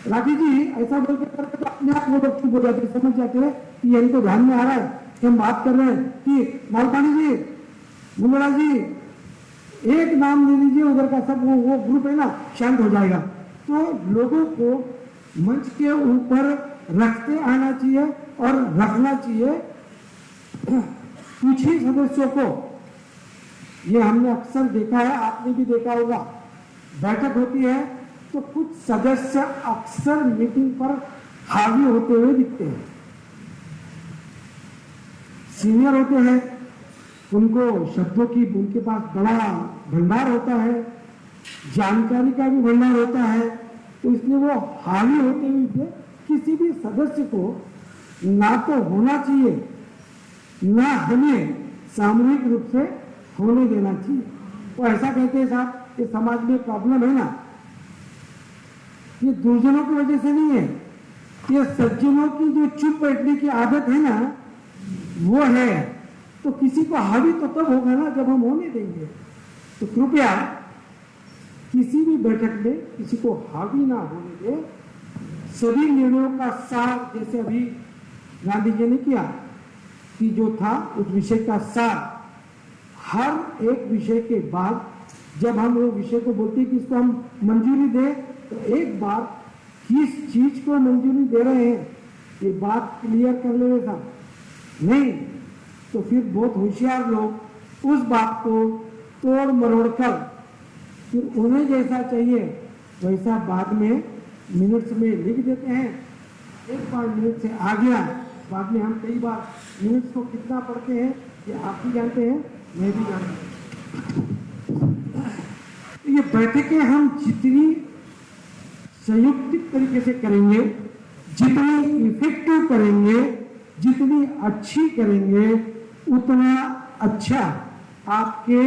राठी जी ऐसा बोल के करते तो अपने आप वो लोग चुप हो जाते, समझ जाते हैं कि यही तो ध्यान में आ रहा है कि हम बात कर रहे हैं कि मालपानी जी, मुंगड़ा जी, एक नाम ले लीजिए, उधर का सब वो ग्रुप है ना शांत हो जाएगा। तो लोगों को मंच के ऊपर रखते आना चाहिए और रखना चाहिए। कुछ ही सदस्यों को, ये हमने अक्सर देखा है, आपने भी देखा होगा, बैठक होती है तो कुछ सदस्य अक्सर मीटिंग पर हावी होते हुए दिखते हैं। सीनियर होते हैं, उनको शब्दों की उनके पास बड़ा भंडार होता है, जानकारी का भी भंडार होता है, तो इसलिए वो हावी होते हुए किसी भी सदस्य को ना तो होना चाहिए ना हमें सामूहिक रूप से होने देना चाहिए। वो ऐसा कहते हैं साहब, ये समाज में प्रॉब्लम है ना, ये दुर्जनों की वजह से नहीं है, ये सज्जनों की जो चुप बैठने की आदत है ना वो है। तो किसी को हावी तो तब होगा ना जब हम होने देंगे। तो कृपया किसी भी बैठक में किसी को हावी ना होने दे। सभी निर्णयों का सार, जैसे अभी गांधी जी ने किया कि जो था उस विषय का सार, हर एक विषय के बाद जब हम वो विषय को बोलते हैं कि इसको हम मंजूरी दें, तो एक बार किस चीज को मंजूरी दे रहे हैं ये बात क्लियर कर ले साहब। नहीं तो फिर बहुत होशियार लोग उस बात को तोड़ मरोड़ कर फिर उन्हें जैसा चाहिए वैसा बाद में मिनट्स में लिख देते हैं। एक बार मिनट से आ गया, बाद में हम कई बार मिनट्स को कितना पढ़ते हैं ये आप भी जानते हैं, मैं भी जानता हूँ। ये बैठकें हम जितनी संयुक्तिक तरीके से करेंगे, जितनी इफेक्टिव करेंगे, जितनी अच्छी करेंगे, उतना अच्छा आपके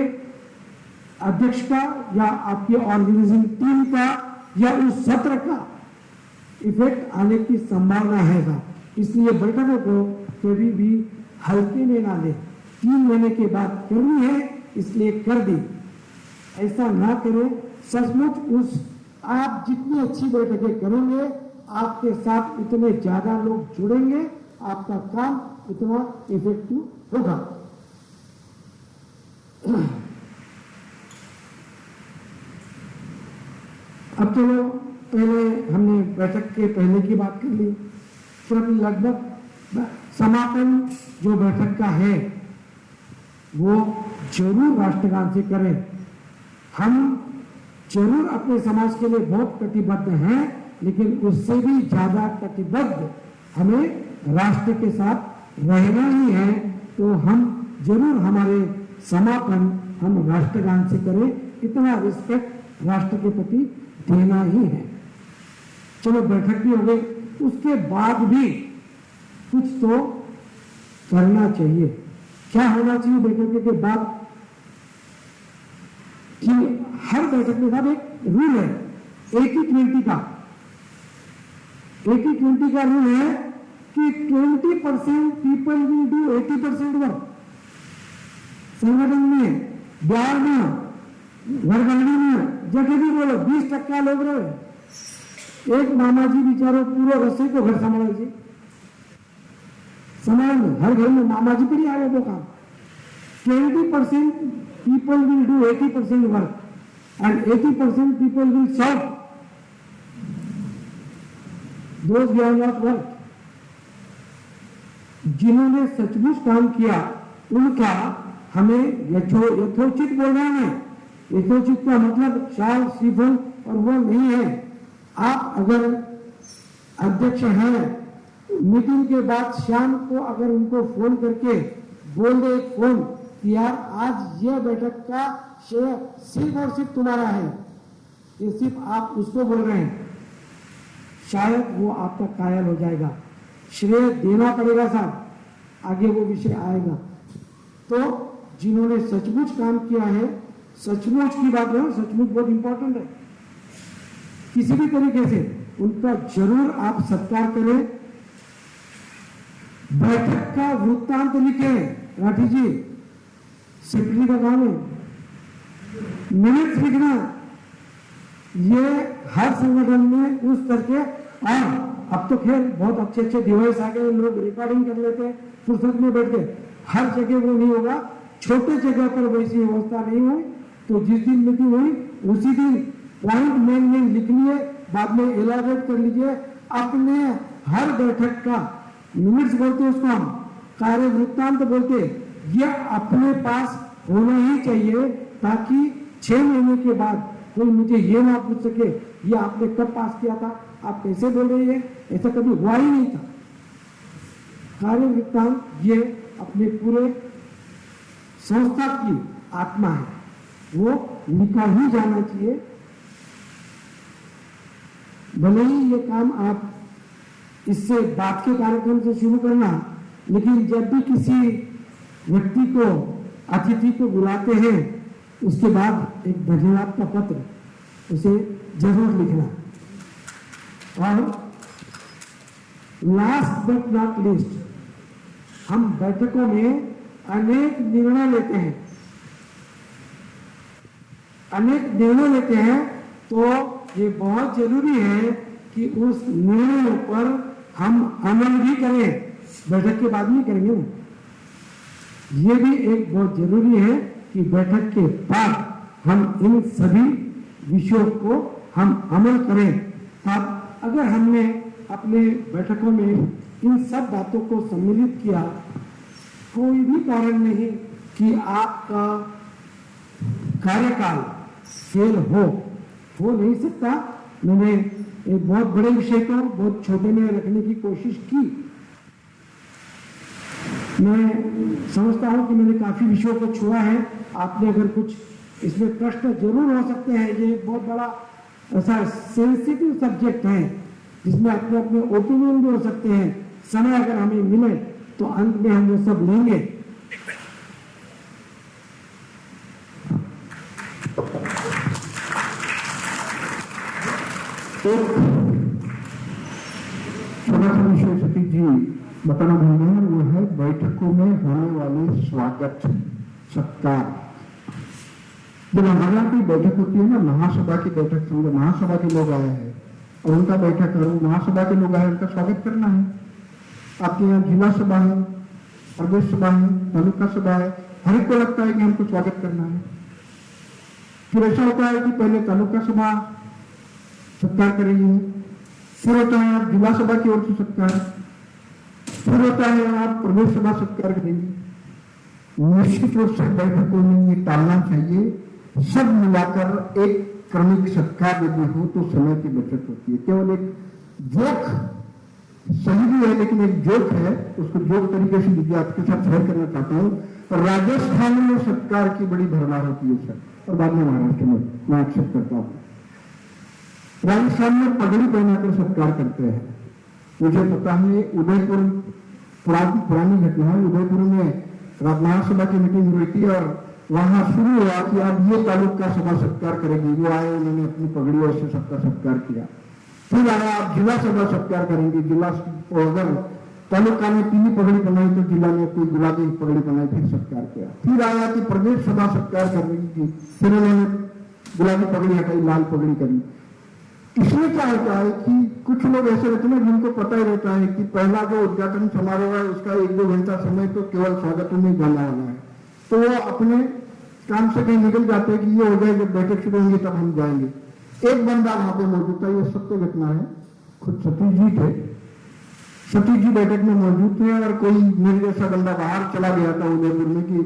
अध्यक्ष का या आपके ऑर्गेनाइजिंग टीम का या उस सत्र का इफेक्ट आने की संभावना है। इसलिए बैठकों को कभी भी हल्के में ना ले। 3 महीने के बाद करनी है इसलिए कर दी, ऐसा ना करें। सचमुच उस आप जितनी अच्छी बैठकें करेंगे आपके साथ उतने ज्यादा लोग जुड़ेंगे, आपका काम उतना इफेक्टिव होगा। अब चलो, पहले हमने बैठक के पहले की बात कर ली, फिर लगभग समापन जो बैठक का है वो जरूर राष्ट्रगान से करें। हम जरूर अपने समाज के लिए बहुत कटिबद्ध हैं, लेकिन उससे भी ज्यादा कटिबद्ध हमें राष्ट्र के साथ रहना ही है। तो हम जरूर हमारे समापन हम राष्ट्रगान से करें, इतना रिस्पेक्ट राष्ट्र के प्रति देना ही है। चलो, बैठक भी हो गई, उसके बाद भी कुछ तो करना चाहिए। क्या होना चाहिए बैठक के बाद? कि हर बैठक में साहब एक रूल है 80-20 का। 80-20 का रूल है कि 20% पीपल विल डू 80% वर्क। संगठन में, बिहार में, घरगंडी में, जगह भी बोलो 20% लोग रहे। एक मामा जी बेचारो पूरा रसोई को घर संभाले, समाज में हर घर में मामा जी पर ही आए वो काम। 20% people will do 80% work and 80% people will serve those who have not worked. जिन्होंने सचमुच काम किया उनका हमें यथोचित बोलना है। यथोचित का मतलब शाल, श्रीफल और वो नहीं है। आप अगर अध्यक्ष हैं, मीटिंग के बाद शाम को अगर उनको फोन करके बोल दे, एक फोन कि यार आज ये बैठक का श्रेय सिर्फ और सिर्फ तुम्हारा है, ये सिर्फ आप उसको बोल रहे हैं, शायद वो आपका कायल हो जाएगा। श्रेय देना पड़ेगा साहब, आगे वो विषय आएगा। तो जिन्होंने सचमुच काम किया है, सचमुच की बात है, सचमुच बहुत इंपॉर्टेंट है, किसी भी तरीके से उनका जरूर आप सत्कार करें। बैठक का वृत्तांत लिखें, राठी जी सेक्रेटरी का काम है, मिनट्स लिखना। ये हर संगठन में उस तरह के, और अब तो खैर बहुत अच्छे अच्छे डिवाइस आ गए, लोग रिकॉर्डिंग कर लेते हैं फुर्सत में बैठ के। हर जगह वो नहीं होगा, छोटे जगह पर वैसी व्यवस्था नहीं हुई तो जिस दिन मीटिंग हुई उसी दिन पॉइंट मेन लिख लिए, बाद में एलाबोरेट कर लीजिए। अपने हर बैठक का मिनट्स बोलते उसको हम कार्य वृत्तांत बोलते, ये अपने पास होना ही चाहिए, ताकि 6 महीने के बाद कोई मुझे ये ना पूछ सके ये आपने कब पास किया था, आप कैसे बोल रहे हैं, ऐसा कभी हुआ ही नहीं था। कार्य वृत्तांत ये अपने पूरे संस्था की आत्मा है, वो लिखा ही जाना चाहिए। भले ही ये काम आप इससे बात के कार्यक्रम से शुरू करना, लेकिन जब भी किसी व्यक्ति को, अतिथि को बुलाते हैं, उसके बाद एक धन्यवाद का पत्र उसे जरूर लिखना। और लास्ट बट नॉट लीस्ट, हम बैठकों में अनेक निर्णय लेते हैं, तो ये बहुत जरूरी है कि उस निर्णयों पर हम अमल भी करें। बैठक के बाद नहीं करेंगे ना, ये भी एक बहुत जरूरी है कि बैठक के बाद हम इन सभी विषयों को हम अमल करें। अब अगर हमने अपने बैठकों में इन सब बातों को सम्मिलित किया, कोई भी कारण नहीं कि आपका कार्यकाल फेल हो नहीं सकता। मैंने एक बहुत बड़े विषय को बहुत छोटे में रखने की कोशिश की। मैं समझता हूं कि मैंने काफी विषयों को छुआ है। आपने अगर कुछ इसमें प्रश्न जरूर हो सकते हैं, ये बहुत बड़ा ऐसा सेंसिटिव सब्जेक्ट है जिसमें अपने अपने ओपिनियन भी हो सकते हैं। समय अगर हमें मिले तो अंत में हम वो सब लेंगे। विषय सतीश जी बताना भूल गए, वो है बैठकों में होने वाले स्वागत सत्कार। जब हमारे यहाँ की बैठक होती है ना, महासभा की बैठक, समझो महासभा के लोग आए हैं, और उनका बैठक करो, महासभा के लोग आए, उनका स्वागत करना है। आपके यहाँ जिला सभा है, प्रदेश सभा है, तालुका सभा है, हर एक को लगता है कि हमको स्वागत करना है। फिर ऐसा होता है कि पहले तालुका सभा सत्कार करेगी, फिर होता है आप जिला सभा की ओर से सत्कार, फिर होता है आप प्रदेश सभा सत्कार करेंगे। निश्चित रूप से बैठकों में ये टालना चाहिए। सब मिलाकर एक क्रमिक सत्कार यदि हो तो समय की बचत होती है। केवल एक जोक सही भी है, लेकिन एक जोक है, उसको जोक तरीके से दीजिए, आपके साथ शेयर करना चाहता हूँ। राजस्थान में सत्कार की बड़ी भरमार होती है सर, और बाद में महाराष्ट्र में मैं एक्सेप्ट करता हूँ। राजस्थान में पगड़ी पहनाकर सत्कार करते हैं। मुझे पता है उदयपुर पुरानी घटना है, उदयपुर में महासभा की मीटिंग हुई थी और वहां शुरू हुआ कि अब ये तालुका सभा सत्कार करेगी। वो आए, उन्होंने अपनी पगड़ियों से सबका सत्कार किया। फिर आया आप जिला सभा सत्कार करेंगे, जिला अगर तालुका ने पीली पगड़ी बनाई तो जिला ने कोई गुलाबी पगड़ी बनाई, फिर सत्कार किया। फिर आया कि प्रदेश सभा सत्कार करेगी थी, फिर उन्होंने गुलाबी पगड़ी हटाई, लाल पगड़ी करी। इसमें क्या होता है कि कुछ लोग ऐसे रहते हैं जिनको पता ही रहता है कि पहला जो उद्घाटन समारोह है उसका 1-2 घंटा समय तो केवल स्वागत में जाना होना है, तो वो अपने काम से कहीं निकल जाते हैं कि ये हो जाए, जब बैठक शुरू होंगी तब हम जाएंगे। एक बंदा वहां पे मौजूद था, ये सत्य घटना है, खुद सतीश जी थे। सतीश जी बैठक में मौजूद थे और कोई मेरे जैसा बंदा बाहर चला गया था उदयपुर में कि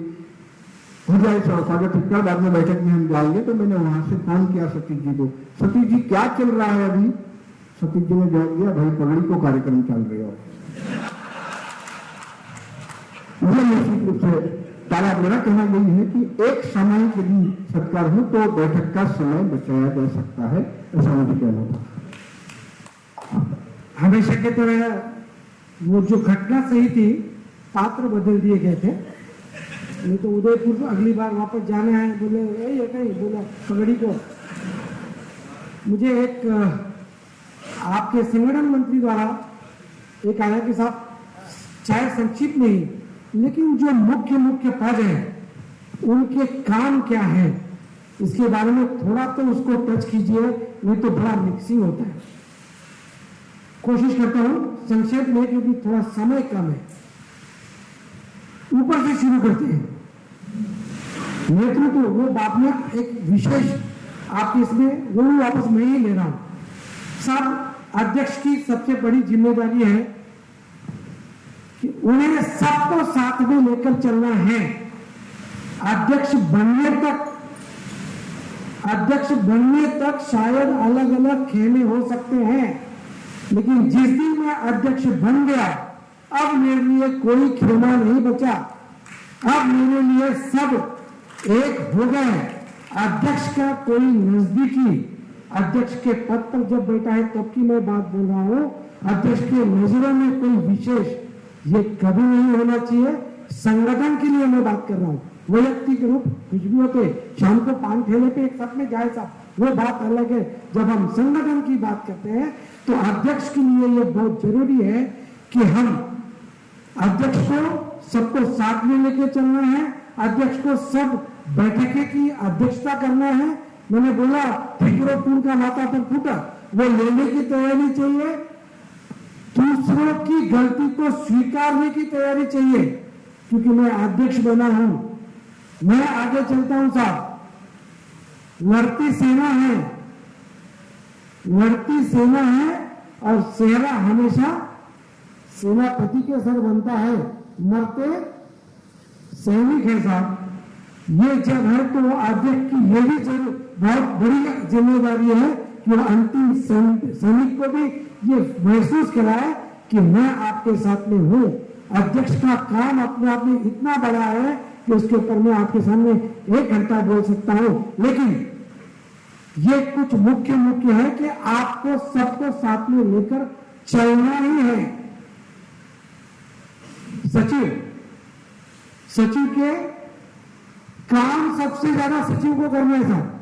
हो जाए स्वागत सत्कार, बाद में बैठक में हम जाएंगे। तो मैंने वहां से फोन किया सतीश जी को, सतीश जी क्या चल रहा है अभी? सतीश जी ने जवाब दिया, भाई पगड़ी को कार्यक्रम चल रहे हो। निश्चित रूप से ताला मेरा कहना यही है कि एक समय यदि सत्कार हो तो बैठक का समय बचाया जा सकता है, ऐसा मुझे कहना था। हमेशा की तरह वो जो घटना सही थी, पात्र बदल दिए गए थे। नहीं तो उदयपुर अगली बार वापस जाना है, बोले ये कहीं बोला पगड़ी को। मुझे एक आपके संगठन मंत्री द्वारा एक आया कि साहब चाहे संक्षिप्त नहीं, लेकिन जो मुख्य पद हैं उनके काम क्या है, इसके बारे में थोड़ा तो उसको टच कीजिए, नहीं तो बड़ा मिक्सिंग होता है। कोशिश करता हूं संक्षेप में, क्योंकि थोड़ा समय कम है। ऊपर से शुरू करते हैं। नेतृत्व वो बात में एक विशेष आपके इसमें वो वापस मैं ही ले रहा हूं। साहब अध्यक्ष की सबसे बड़ी जिम्मेदारी है कि उन्हें सबको साथ में लेकर चलना है। अध्यक्ष बनने तक शायद अलग अलग खेमे हो सकते हैं, लेकिन जिस दिन मैं अध्यक्ष बन गया, अब मेरे लिए कोई खेमा नहीं बचा। अब मेरे लिए सब एक हो गए। अध्यक्ष का कोई नजदीकी, अध्यक्ष के पद पर जब बैठा है तब की मैं बात बोल रहा हूं। अध्यक्ष के नजरों में कोई विशेष ये कभी नहीं होना चाहिए। संगठन के लिए मैं बात कर रहा हूँ, वैयक्तिक रूप कुछ भी होते, शाम को पान ठेले पे एक साथ में जाए साहब, वो बात अलग है। जब हम संगठन की बात करते हैं तो अध्यक्ष के लिए ये बहुत जरूरी है कि हम अध्यक्ष को सबको साथ में लेके चलना है। अध्यक्ष को सब बैठकें की अध्यक्षता करना है। मैंने बोला ठिकरों का माथा पर फूटा, वो लेने की तैयारी चाहिए। दूसरों की गलती को स्वीकारने की तैयारी चाहिए, क्योंकि मैं अध्यक्ष बना हूं, मैं आगे चलता हूं साहब। लड़ती सेना है और सेना हमेशा सेनापति के सर बनता है, मरते सैनिक है साहब। ये जब है तो अध्यक्ष की ये भी बहुत बड़ी जिम्मेदारी है कि वो अंतिम सैनिक को भी ये महसूस कराए कि मैं आपके साथ में हूं। अध्यक्ष का काम अपने आप में इतना बड़ा है कि उसके ऊपर मैं आपके सामने 1 घंटा बोल सकता हूं, लेकिन ये कुछ मुख्य है कि आपको सबको साथ में लेकर चलना ही है। सचिव के काम सबसे ज्यादा सचिव को करना है साहब।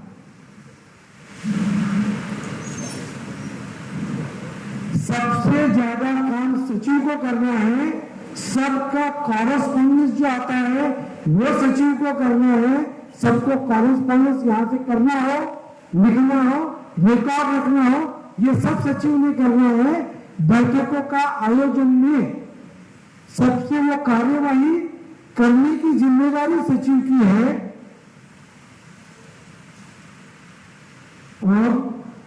सबसे ज्यादा काम सचिव को करना है। सबका कॉरेस्पॉन्डेंस जो आता है वो सचिव को करना है। सबको कॉरेस्पॉन्डेंस यहां से करना हो, लिखना हो, रिकॉर्ड रखना हो, ये सब सचिव ने करना है। बैठकों का आयोजन में सबसे वो कार्यवाही करने की जिम्मेदारी सचिव की है और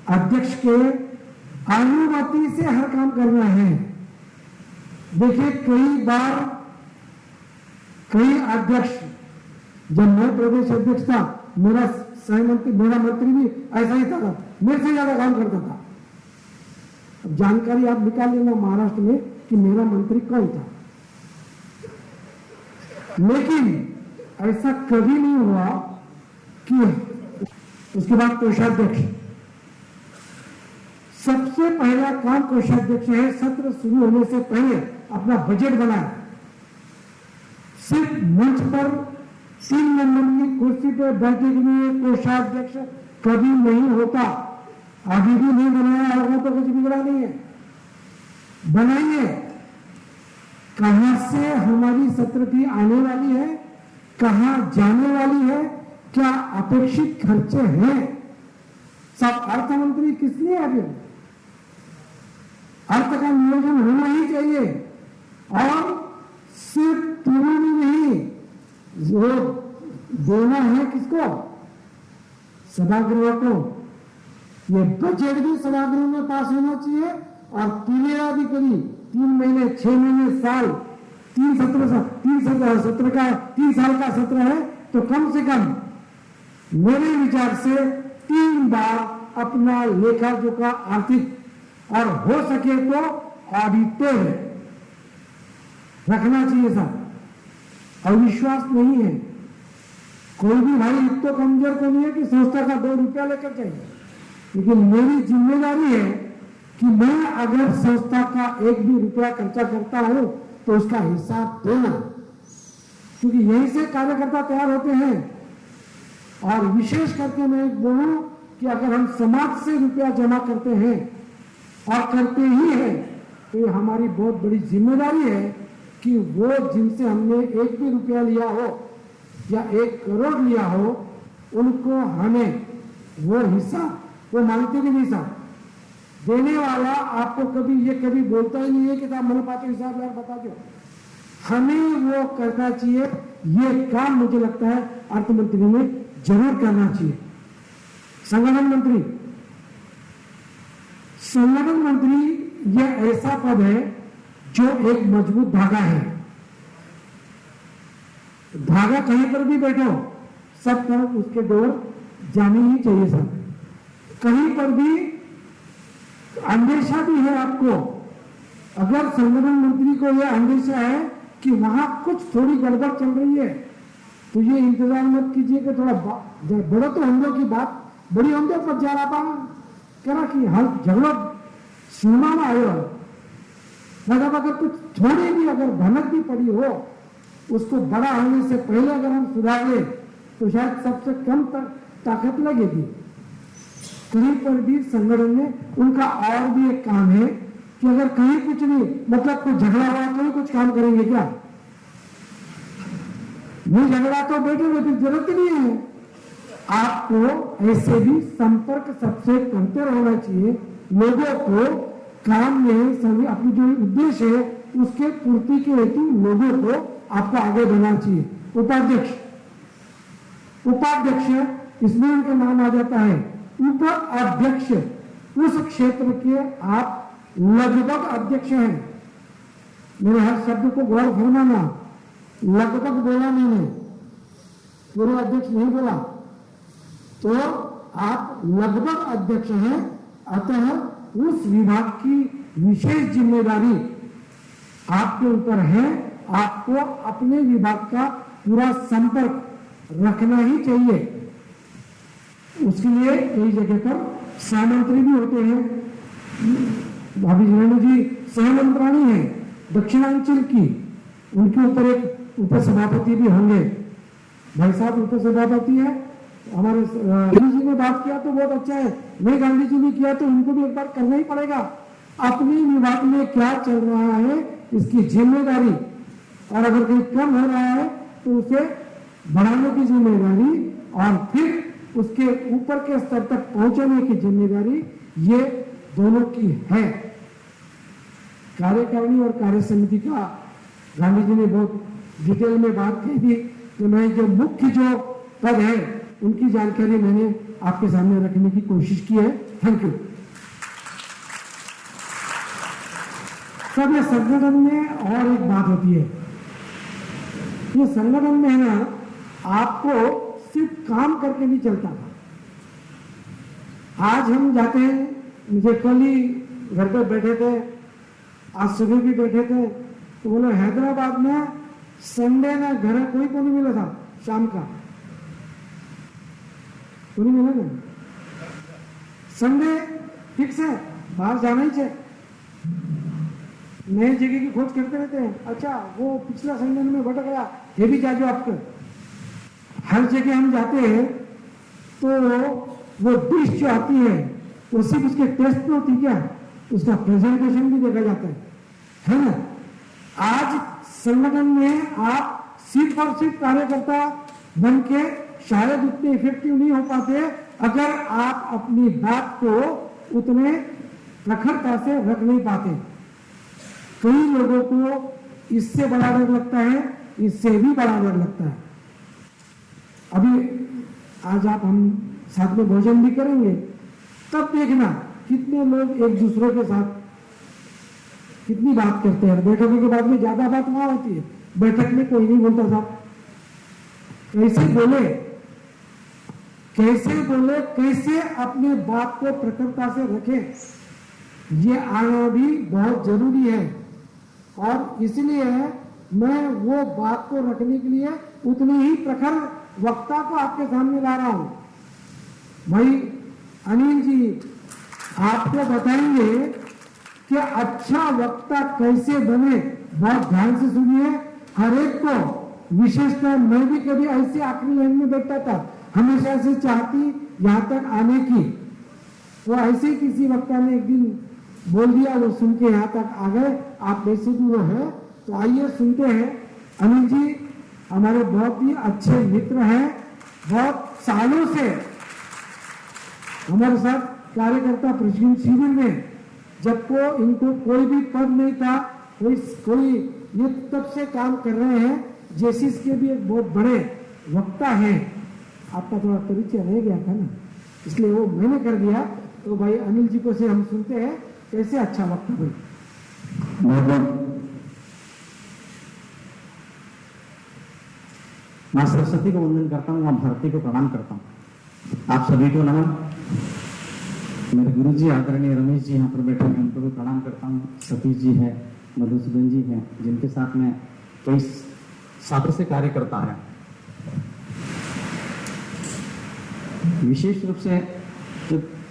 अध्यक्ष के अनुमति से हर काम करना है। देखिए, कई बार कई अध्यक्ष, जब मैं प्रदेश अध्यक्ष था, मेरा सहमंत्री, मेरा मंत्री भी ऐसा ही था, मेरे से ज्यादा काम करता था। अब जानकारी आप निकाल लेना महाराष्ट्र में कि मेरा मंत्री कौन था, लेकिन ऐसा कभी नहीं हुआ कि उसके बाद कोषाध्यक्ष। सबसे पहला काम कोषाध्यक्ष है, सत्र शुरू होने से पहले अपना बजट बनाए। सिर्फ मंच पर 3 नंबर की कुर्सी पर बैठे के लिए कोषाध्यक्ष कभी नहीं होता। अभी भी नहीं बनाया होगा तो कुछ बिगड़ा नहीं है, बनाइए। कहां से हमारी सत्र की आने वाली है, कहां जाने वाली है, क्या अपेक्षित खर्चे हैं, सब अर्थ मंत्री किस लिए अभी अर्थ का नियोजन होना ही चाहिए। और सिर्फ तुरंत नहीं, जो देना है किसको, सभागृह को। ये बजट भी सभागृह में पास होना चाहिए और पीलेरा भी करीब 3 महीने, 6 महीने, साल, 3 साल का सत्र है तो कम से कम मेरे विचार से 3 बार अपना लेखा जोखा आर्थिक और हो सके तो ऑडिटर रखना चाहिए साहब। अविश्वास नहीं है, कोई भी भाई इतना कमजोर को नहीं है कि संस्था का 2 रुपया लेकर चाहिए, लेकिन मेरी जिम्मेदारी है कि मैं अगर संस्था का 1 भी रुपया खर्चा करता हूं तो उसका हिसाब देना, क्योंकि यहीं से कार्यकर्ता तैयार होते हैं। और विशेष करके मैं बोलूं कि अगर हम समाज से रुपया जमा करते हैं और करते ही हैं तो ये हमारी बहुत बड़ी जिम्मेदारी है कि वो जिनसे हमने 1 भी रुपया लिया हो या 1 करोड़ लिया हो, उनको हमें वो हिसाब, वो मांगते भी नहीं साहब। देने वाला आपको कभी ये कभी बोलता ही नहीं है कि आप मन पाते हिसाब यार बता दो, हमें वो करना चाहिए। ये काम मुझे लगता है अर्थ मंत्री ने जरूर करना चाहिए। संगठन मंत्री, संगठन मंत्री यह ऐसा पद है जो एक मजबूत धागा है। धागा कहीं पर भी बैठो, सब तरफ उसके डोर जानी ही चाहिए सर। कहीं पर भी अंदेशा भी है आपको, अगर संगठन मंत्री को यह अंदेशा है कि वहां कुछ थोड़ी गड़बड़ चल रही है तो ये इंतजार मत कीजिए कि थोड़ा बड़ा तो हम लोग की बात बड़ी हम लोग पर जा रहा था करा कि हर झगड़ा सीमा में आयो, मतलब अगर कुछ थोड़ी भी अगर भनक भी पड़ी हो, उसको बड़ा होने से पहले अगर हम सुधार ले तो शायद सबसे कम ताकत लगेगी। कहीं पर भी संगठन में उनका और भी एक काम है कि अगर कहीं कुछ नहीं, मतलब कुछ झगड़ा हुआ तो कुछ काम करेंगे क्या? नहीं झगड़ा तो बैठे बैठे जरूरत नहीं है। आपको ऐसे भी संपर्क सबसे करते रहना चाहिए, लोगों को काम में सभी अपनी जो उद्देश्य है उसके पूर्ति के हेतु लोगों को आपको आगे बढ़ना चाहिए। उपाध्यक्ष, उपाध्यक्ष इसमें उनका नाम आ जाता है। उप अध्यक्ष, उस क्षेत्र के आप लगभग अध्यक्ष हैं। मेरे हर शब्द को गौर फरमाना, लगभग बोला मैंने, पूरे अध्यक्ष नहीं बोला, तो आप लगभग अध्यक्ष हैं। अतः उस विभाग की विशेष जिम्मेदारी आपके ऊपर है। आपको अपने विभाग का पूरा संपर्क रखना ही चाहिए। उसके लिए कई जगह पर सहमंत्री भी होते हैं। भाभी रेणु जी सहमंत्राणी है दक्षिणांचल की, उनके ऊपर एक उपसभापति भी होंगे। भाई साहब उपसभापति है हमारे। गांधी जी ने बात किया तो बहुत अच्छा है, नहीं गांधी जी ने किया तो उनको भी एक बार करना ही पड़ेगा। अपने विभाग में क्या चल रहा है इसकी जिम्मेदारी, और अगर कोई कम हो रहा है तो उसे बढ़ाने की जिम्मेदारी और फिर उसके ऊपर के स्तर तक पहुंचाने की जिम्मेदारी, ये दोनों की है। कार्यकारिणी और कार्य समिति का गांधी जी ने बहुत डिटेल में बात कही थी कि मैं जो मुख्य जो पद है उनकी जानकारी मैंने आपके सामने रखने की कोशिश की है। Thank you. सब ये संगठन में और एक बात होती है, ये संगठन में है ना, आपको सिर्फ काम करके नहीं चलता था। आज हम जाते हैं, मुझे कल ही घर पे बैठे थे, आज सुबह भी बैठे थे, तो बोले हैदराबाद में संडे ना घर कोई को नहीं मिला था, शाम का कोई नहीं मिला नहीं। संडे फिक्स है, बाहर जाना ही चाहिए, नई जगह की खोज करते रहते हैं। अच्छा वो पिछला संडे में भटक गया, ये भी जाजो आपको। हर जगह हम जाते हैं तो वो डिश जो आती है वो सिर्फ उसके टेस्ट पे होती क्या, उसका प्रेजेंटेशन भी देखा जाता है ना। आज संगठन में आप सिर्फ और सिर्फ कार्यकर्ता बन के शायद उतने इफेक्टिव नहीं हो पाते अगर आप अपनी बात को उतने प्रखरता से रख नहीं पाते। कई लोगों को इससे बड़ा डर लगता है, इससे भी बड़ा डर लगता है। अभी आज आप हम साथ में भोजन भी करेंगे, तब देखना कितने लोग एक दूसरे के साथ कितनी बात करते हैं। बैठकों के बाद में ज्यादा बात वहां होती है, बैठक में कोई नहीं बोलता था। कैसे बोले, कैसे अपने बात को प्रखरता से रखें, ये आना भी बहुत जरूरी है। और इसलिए मैं वो बात को रखने के लिए उतनी ही प्रखर वक्ता को आपके सामने ला रहा हूं। भाई अनिल जी आपको बताएंगे कि अच्छा वक्ता कैसे बने, बहुत ध्यान से सुनिए। हर एक को, विशेषतः मैं भी कभी ऐसे आखिरी लाइन में बैठता था, हमेशा से चाहती यहां तक आने की, वो ऐसे किसी वक्ता ने एक दिन बोल दिया, वो सुन के यहां तक आ गए। आप बेसिक वो है तो आइए सुनते हैं। अनिल जी हमारे बहुत ही अच्छे मित्र हैं, बहुत सालों से हमारे साथ कार्यकर्ता प्रशिक्षण शिविर में, जब को इनको कोई भी पद नहीं था, कोई ये तब से काम कर रहे हैं। जेसिस के भी एक बहुत बड़े वक्ता हैं, आपका थोड़ा परिचय रह गया था ना, इसलिए वो मैंने कर दिया। तो भाई अनिल जी को से हम सुनते हैं कैसे अच्छा वक्ता बने। मां सरस्वती को वंदन करता हूँ, मां भारती को प्रणाम करता हूँ। आप सभी को नमन। मेरे गुरु जी आदरणीय रमेश जी यहाँ पर बैठे हैं, उनको भी प्रणाम करता हूँ। सतीश जी है, मधुसूदन जी हैं, जिनके साथ में कई सालों से कार्य करता है। विशेष रूप से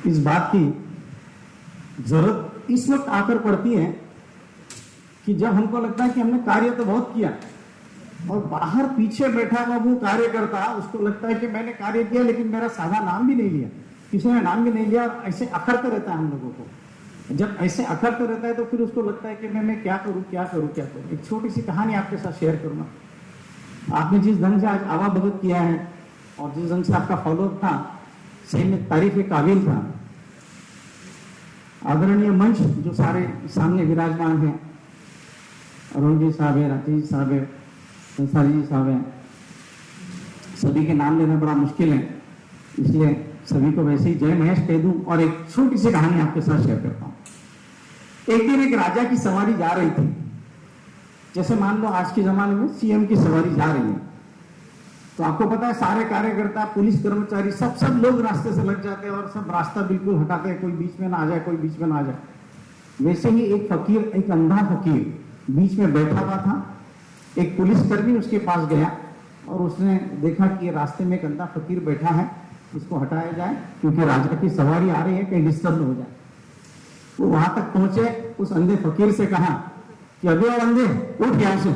इस बात की जरूरत इस वक्त आकर पड़ती है कि जब हमको लगता है कि हमने कार्य तो बहुत किया और बाहर पीछे बैठा हुआ वो कार्यकर्ता, उसको लगता है कि मैंने कार्य किया लेकिन मेरा सादा नाम भी नहीं लिया, किसी ने नाम भी नहीं लिया, ऐसे अखरते रहता है हम लोगों को। जब ऐसे अखरते रहता है तो फिर उसको लगता है कि मैं क्या करूं। एक छोटी सी कहानी आपके साथ शेयर करूंगा। आपने जिस ढंग से आज आवा भगत किया है और जिस ढंग से आपका फॉलोअप था, सही में तारीफ काबिल था। आदरणीय मंच जो सारे सामने विराजमान हैं, अरुण जी साहब है, राजेश साहब है, संसारी जी साहब है, सभी के नाम लेना बड़ा मुश्किल है, इसलिए सभी को वैसे ही जय महेश कह दूं और एक छोटी सी कहानी आपके साथ शेयर करता हूं। एक दिन एक राजा की सवारी जा रही थी, जैसे मान लो आज के जमाने में सीएम की सवारी जा रही है, तो आपको पता है सारे कार्यकर्ता, पुलिस कर्मचारी, सब लोग रास्ते से लग जाते हैं और सब रास्ता बिल्कुल हटाते हैं, कोई बीच में ना आ जाए। वैसे ही एक फकीर, एक अंधा फकीर बीच में बैठा हुआ था। एक पुलिसकर्मी उसके पास गया और उसने देखा कि रास्ते में एक अंधा फकीर बैठा है, इसको हटाया जाए क्योंकि राजा की सवारी आ रही है, कहीं डिस्टर्ब न हो जाए। वो वहां तक पहुंचे, उस अंधे फकीर से कहा कि अबे और अंधे उठ यहां से,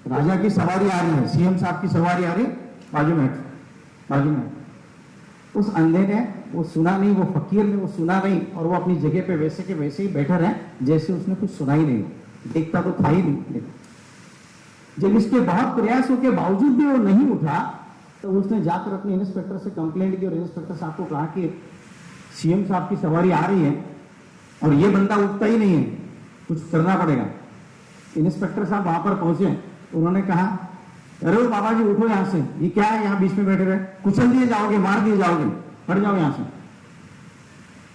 राजा की सवारी आ रही है, सीएम साहब की सवारी आ रही है, बाजू में। उस अंधे ने वो सुना नहीं, वो फकीर ने वो सुना नहीं और वो अपनी जगह पे वैसे के वैसे ही बैठा रहे, जैसे उसने कुछ सुना ही नहीं, देखता तो था ही नहीं। जब इसके बहुत प्रयासों के बावजूद भी वो नहीं उठा तो उसने जाकर अपने इंस्पेक्टर से कंप्लेंट की और इंस्पेक्टर साहब को कहा कि सीएम साहब की सवारी आ रही है और ये बंदा उठता ही नहीं है, कुछ करना पड़ेगा। इंस्पेक्टर साहब वहां पर पहुंचे, उन्होंने कहा अरे बाबा जी उठो यहां से, ये क्या है यहाँ बीच में बैठे रहे, कुचल दिए जाओगे, मार दिए जाओगे, हट जाओ यहां से।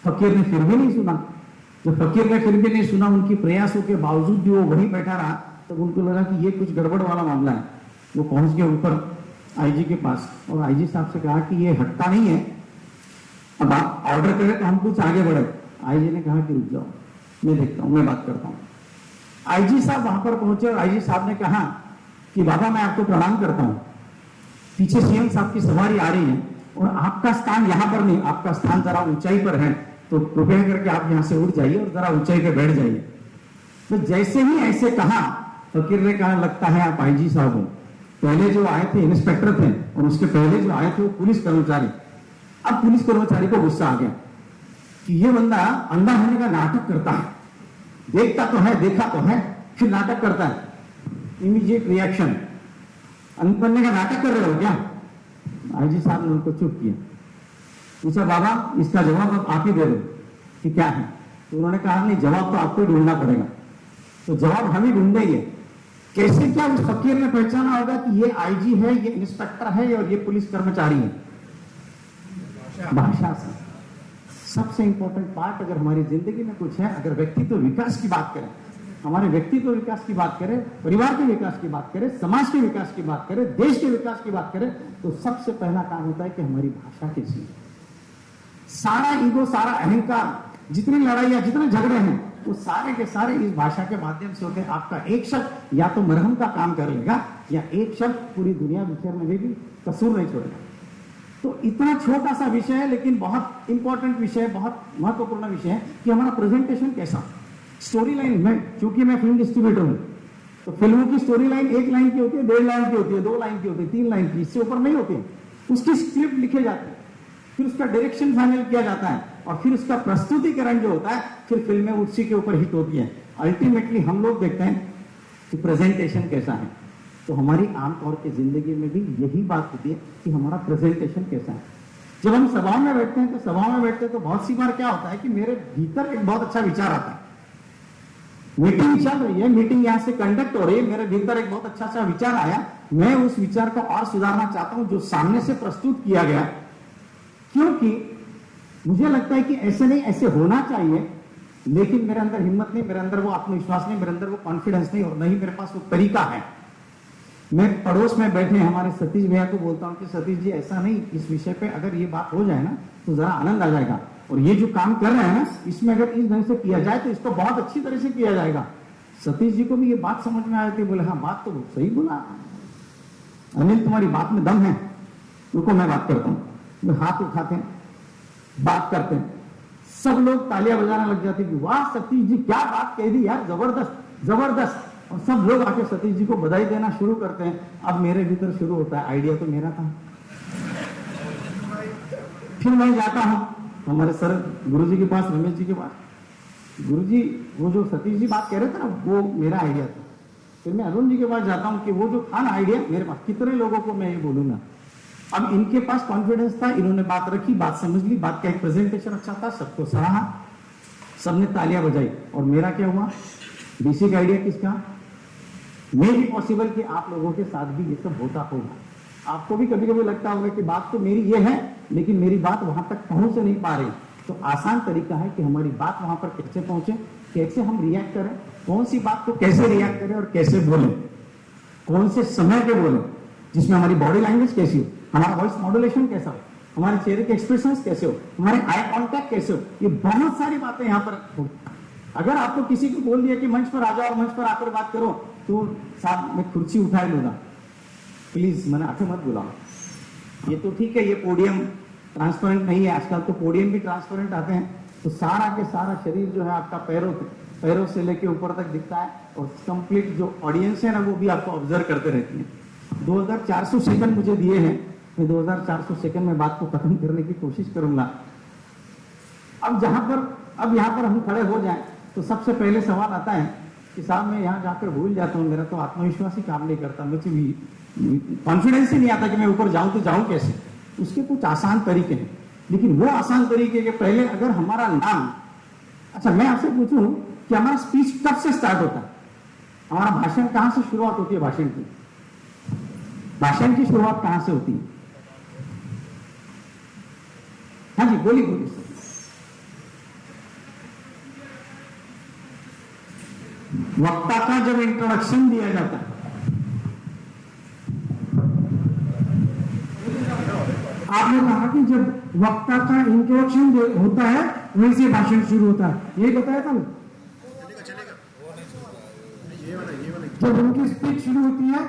फकीर ने फिर भी नहीं सुना। जब फकीर ने फिर भी नहीं सुना, उनकी प्रयासों के बावजूद भी वो वहीं बैठा रहा, तब उनको लगा कि ये कुछ गड़बड़ वाला मामला है। वो पहुंच गए ऊपर आईजी के पास और आईजी साहब से कहा कि ये हटता नहीं है, अब आप ऑर्डर करें तो हम कुछ आगे बढ़े। आईजी ने कहा कि रुक जाओ, मैं देखता हूं, मैं बात करता हूं। आईजी साहब वहां पर पहुंचे और आईजी साहब ने कहा कि बाबा मैं आपको प्रणाम करता हूं, पीछे सीएम साहब की सवारी आ रही है और आपका स्थान यहां पर नहीं, आपका स्थान जरा ऊंचाई पर है, तो कृपया करके आप यहां से उठ जाइए और जरा ऊंचाई पे बैठ जाइए। तो जैसे ही ऐसे कहा, फकीर ने कहा लगता है आप आईजी साहब हो। पहले जो आए थे इंस्पेक्टर थे और उसके पहले जो आए थे वो पुलिस कर्मचारी। अब पुलिस कर्मचारी को गुस्सा आ गया कि ये बंदा अंधा होने का नाटक करता है, देखता तो है, देखा तो है, फिर नाटक करता है। इमीडिएट रिएक्शन, अंध बनने का नाटक कर रहे हो क्या? आईजी साहब ने उनको चुप किया। पूछा बाबा इसका जवाब अब आप ही दे दो कि क्या है। तो उन्होंने कहा नहीं, जवाब तो आपको ही ढूंढना पड़ेगा। तो जवाब हम ही ढूंढेंगे। कैसे? क्या उस फकीर ने पहचाना होगा कि ये आईजी है, ये इंस्पेक्टर है और ये पुलिस कर्मचारी है? भाषा से। सबसे इंपॉर्टेंट पार्ट अगर हमारी जिंदगी में कुछ है, अगर व्यक्तित्व विकास की बात करें, हमारे व्यक्तित्व विकास की बात करें, परिवार के विकास की बात करें, समाज के विकास की बात करें, देश के विकास की बात करें, तो सबसे पहला काम होता है कि हमारी भाषा कैसी है। सारा ईगो, सारा अहंकार, जितनी लड़ाइयां, जितने झगड़े हैं, वो सारे के सारे इस भाषा के माध्यम से होते हैं। आपका एक शब्द या तो मरहम का काम कर लेगा या एक शब्द पूरी दुनिया बिखेरने में भी कसूर नहीं छोड़ेगा। तो इतना छोटा सा विषय है लेकिन बहुत इंपॉर्टेंट विषय है, बहुत महत्वपूर्ण विषय है कि हमारा प्रेजेंटेशन कैसा, स्टोरी लाइन में। चूंकि मैं फिल्म डिस्ट्रीब्यूटर हूं, तो फिल्मों की स्टोरी लाइन 1 लाइन की होती है, 1.5 लाइन की होती है, 2 लाइन की होती है, 3 लाइन की, इससे ऊपर नहीं होती है। उसकी स्क्रिप्ट लिखे जाती है, फिर उसका डायरेक्शन फाइनल किया जाता है और फिर उसका प्रस्तुतिकरण जो होता है, फिर फिल्में उसी के ऊपर हिट होती है। अल्टीमेटली हम लोग देखते हैं कि प्रेजेंटेशन कैसा है। तो हमारी आमतौर की जिंदगी में भी यही बात होती है कि हमारा प्रेजेंटेशन कैसा है। जब हम सभा में बैठते हैं, तो सभा में बैठते हैं तो बहुत सी बार क्या होता है कि मेरे भीतर एक बहुत अच्छा विचार आता है। मीटिंग चल रही है, मीटिंग यहां से कंडक्ट हो रही है, मेरे भीतर एक बहुत अच्छा सा विचार आया, मैं उस विचार को और सुधारना चाहता हूं जो सामने से प्रस्तुत किया गया, क्योंकि मुझे लगता है कि ऐसे नहीं, ऐसे होना चाहिए, लेकिन मेरे अंदर हिम्मत नहीं, मेरे अंदर वो आत्मविश्वास नहीं, मेरे अंदर वो कॉन्फिडेंस नहीं, और नहीं मेरे पास वो तरीका है। मैं पड़ोस में बैठे हमारे सतीश भैया को बोलता हूं कि सतीश जी ऐसा नहीं, इस विषय पे अगर ये बात हो जाए ना तो जरा आनंद आ जाएगा, और ये जो काम कर रहे हैं ना इसमें अगर इस ढंग से किया जाए तो इसको बहुत अच्छी तरह से किया जाएगा। सतीश जी को भी ये बात समझ में आती है, बोले हाँ बात तो सही बोला अनिल, तुम्हारी बात में दम है, रुको मैं बात करता हूँ। हाथ उठाते हैं, बात करते हैं, सब लोग तालियां बजाने लग जाते हैं, वाह सतीश जी क्या बात कह दी यार, जबरदस्त जबरदस्त, और सब लोग आके सतीश जी को बधाई देना शुरू करते हैं। अब मेरे भीतर शुरू होता है, आइडिया तो मेरा था। फिर मैं जाता हूं हमारे सर गुरुजी के पास, रमेश जी के पास, गुरुजी वो जो सतीश जी बात कह रहे थे ना वो मेरा आइडिया था। फिर मैं अरुण जी के पास जाता हूं कि वो जो था ना आइडिया मेरे पास, कितने लोगों को मैं ये बोलूंगा। अब इनके पास कॉन्फिडेंस था, इन्होंने बात रखी, बात समझ ली, बात का एक प्रेजेंटेशन अच्छा था, सबको सराहा, सबने तालियां बजाई, और मेरा क्या हुआ, बेसिक आइडिया किसका, मे भी पॉसिबल कि आप लोगों के साथ भी ये सब होता होगा। आपको भी कभी कभी लगता होगा कि बात तो मेरी ये है लेकिन मेरी बात वहां तक पहुंच नहीं पा रही। तो आसान तरीका है कि हमारी बात वहां पर कैसे पहुंचे, कैसे हम रिएक्ट करें, कौन सी बात को कैसे रिएक्ट करें और कैसे बोलें, कौन से समय पे बोलें, जिसमें हमारी बॉडी लैंग्वेज कैसी हो, हमारा वॉइस मॉड्यूलेशन कैसा हो, हमारे चेहरे के एक्सप्रेशंस कैसे हो, हमारे आई कांटेक्ट कैसे हो, ये बहुत सारी बातें यहाँ पर हो। अगर आपको किसी को बोल दिया कि मंच पर आ जाओ और मंच पर आकर बात करो, तो साहब मैं कुर्सी उठाए लूंगा, प्लीज मैंने आके मत बुलाओ। ये तो ठीक है, ये पोडियम ट्रांसपेरेंट नहीं है, आजकल तो पोडियम भी ट्रांसपेरेंट आते हैं, तो सारा के सारा शरीर जो है आपका पैरों से लेके ऊपर तक दिखता है, और कंप्लीट जो ऑडियंस है ना वो भी आपको ऑब्जर्व करते रहती है। 2400 सेकंड मुझे दिए हैं, मैं 2400 सेकंड में बात को खत्म करने की कोशिश करूंगा। अब यहाँ पर हम खड़े हो जाएं तो सबसे पहले सवाल आता है कि साहब मैं यहाँ जाकर भूल जाता हूँ, मेरा तो आत्मविश्वास ही काम नहीं करता, मुझे भी कॉन्फिडेंस ही नहीं आता कि मैं ऊपर जाऊं तो जाऊं कैसे। उसके कुछ आसान तरीके हैं, लेकिन वो आसान तरीके के पहले अगर हमारा नाम अच्छा, मैं आपसे पूछूं कि हमारा स्पीच कब से स्टार्ट होता है? हमारा भाषण कहां से शुरुआत होती है? भाषण की शुरुआत कहां से होती है? हाँ जी, बोलिए बोलिए सर। वक्ता का जब इंट्रोडक्शन दिया जाता है, आपने कहा कि जब वक्ता का इंट्रोडक्शन होता है वहीं से भाषण शुरू होता है, यही बताया था ना? जब उनकी स्पीच शुरू होती है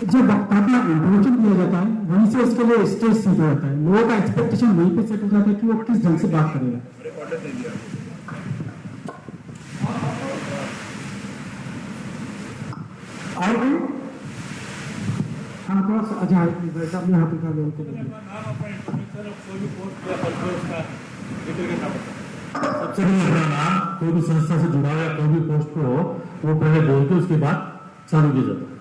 जब वक्ता का इंट्रोडक्शन दिया जाता है वहीं से उसके लिए स्टेज सेट हो जाता है, लोगों का एक्सपेक्टेशन वहीं पे सेट हो जाता है कि वो किस ढंग से बात करेगा। और हाँ, थोड़ा सा अच्छा अपने हाथ उठा लो। सबसे पहले अपना नाम, कोई भी संस्था से जुड़ा हुआ कोई भी पोस्ट पे हो वो पहले बोल के उसके बाद चालू किया जाता है।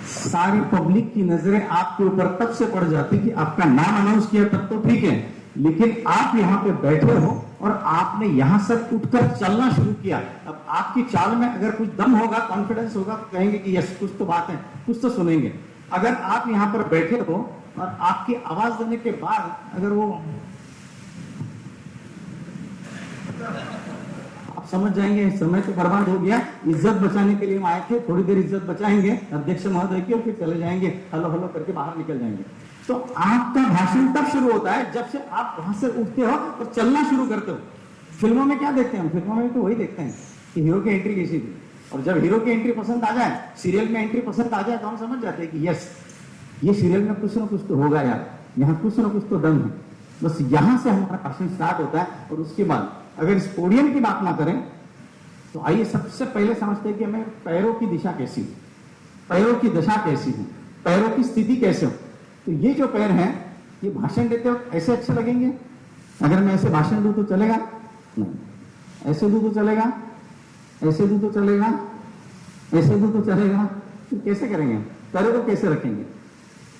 सारी पब्लिक की नजरें आपके ऊपर तब से पड़ जाती कि आपका नाम अनाउंस किया तब तो ठीक है, लेकिन आप यहाँ पे बैठे हो और आपने यहां से उठकर चलना शुरू किया। अब आपकी चाल में अगर कुछ दम होगा, कॉन्फिडेंस होगा, तो कहेंगे कि यस कुछ तो बात है, कुछ तो सुनेंगे। अगर आप यहाँ पर बैठे हो और आपकी आवाज देने के बाद अगर वो आप समझ जाएंगे समय तो बर्बाद हो गया, इज्जत बचाने के लिए हम आए थे, थोड़ी देर इज्जत बचाएंगे अध्यक्ष महोदय की और फिर चले जाएंगे, हेलो हेलो करके बाहर निकल जाएंगे। तो आपका भाषण तब शुरू होता है जब से आप वहां से उठते हो और चलना शुरू करते हो। फिल्मों में क्या देखते हैं हम? फिल्मों में तो वही देखते हैं कि हीरो की एंट्री कैसी थी, और जब हीरो की एंट्री पसंद आ जाए, सीरियल में एंट्री पसंद आ जाए, तो हम समझ जाते हैं कि यस ये सीरियल में कुछ ना कुछ तो होगा यार, यहाँ कुछ ना कुछ तो दम है। बस यहां से हमारा भाषण स्टार्ट होता है। और उसके बाद अगर इस पोडियम की बात ना करें तो आइए सबसे पहले समझते हैं कि हमें पैरों की दिशा कैसी, पैरों की दशा कैसी है, पैरों की स्थिति कैसे हो। तो ये जो पैर हैं ये भाषण देते हो ऐसे अच्छे लगेंगे? अगर मैं ऐसे भाषण दूं तो चलेगा? नहीं। ऐसे दूं तो चलेगा? ऐसे दूं तो चलेगा? ऐसे दूं तो चलेगा? फिर कैसे करेंगे? पैरों को कैसे रखेंगे?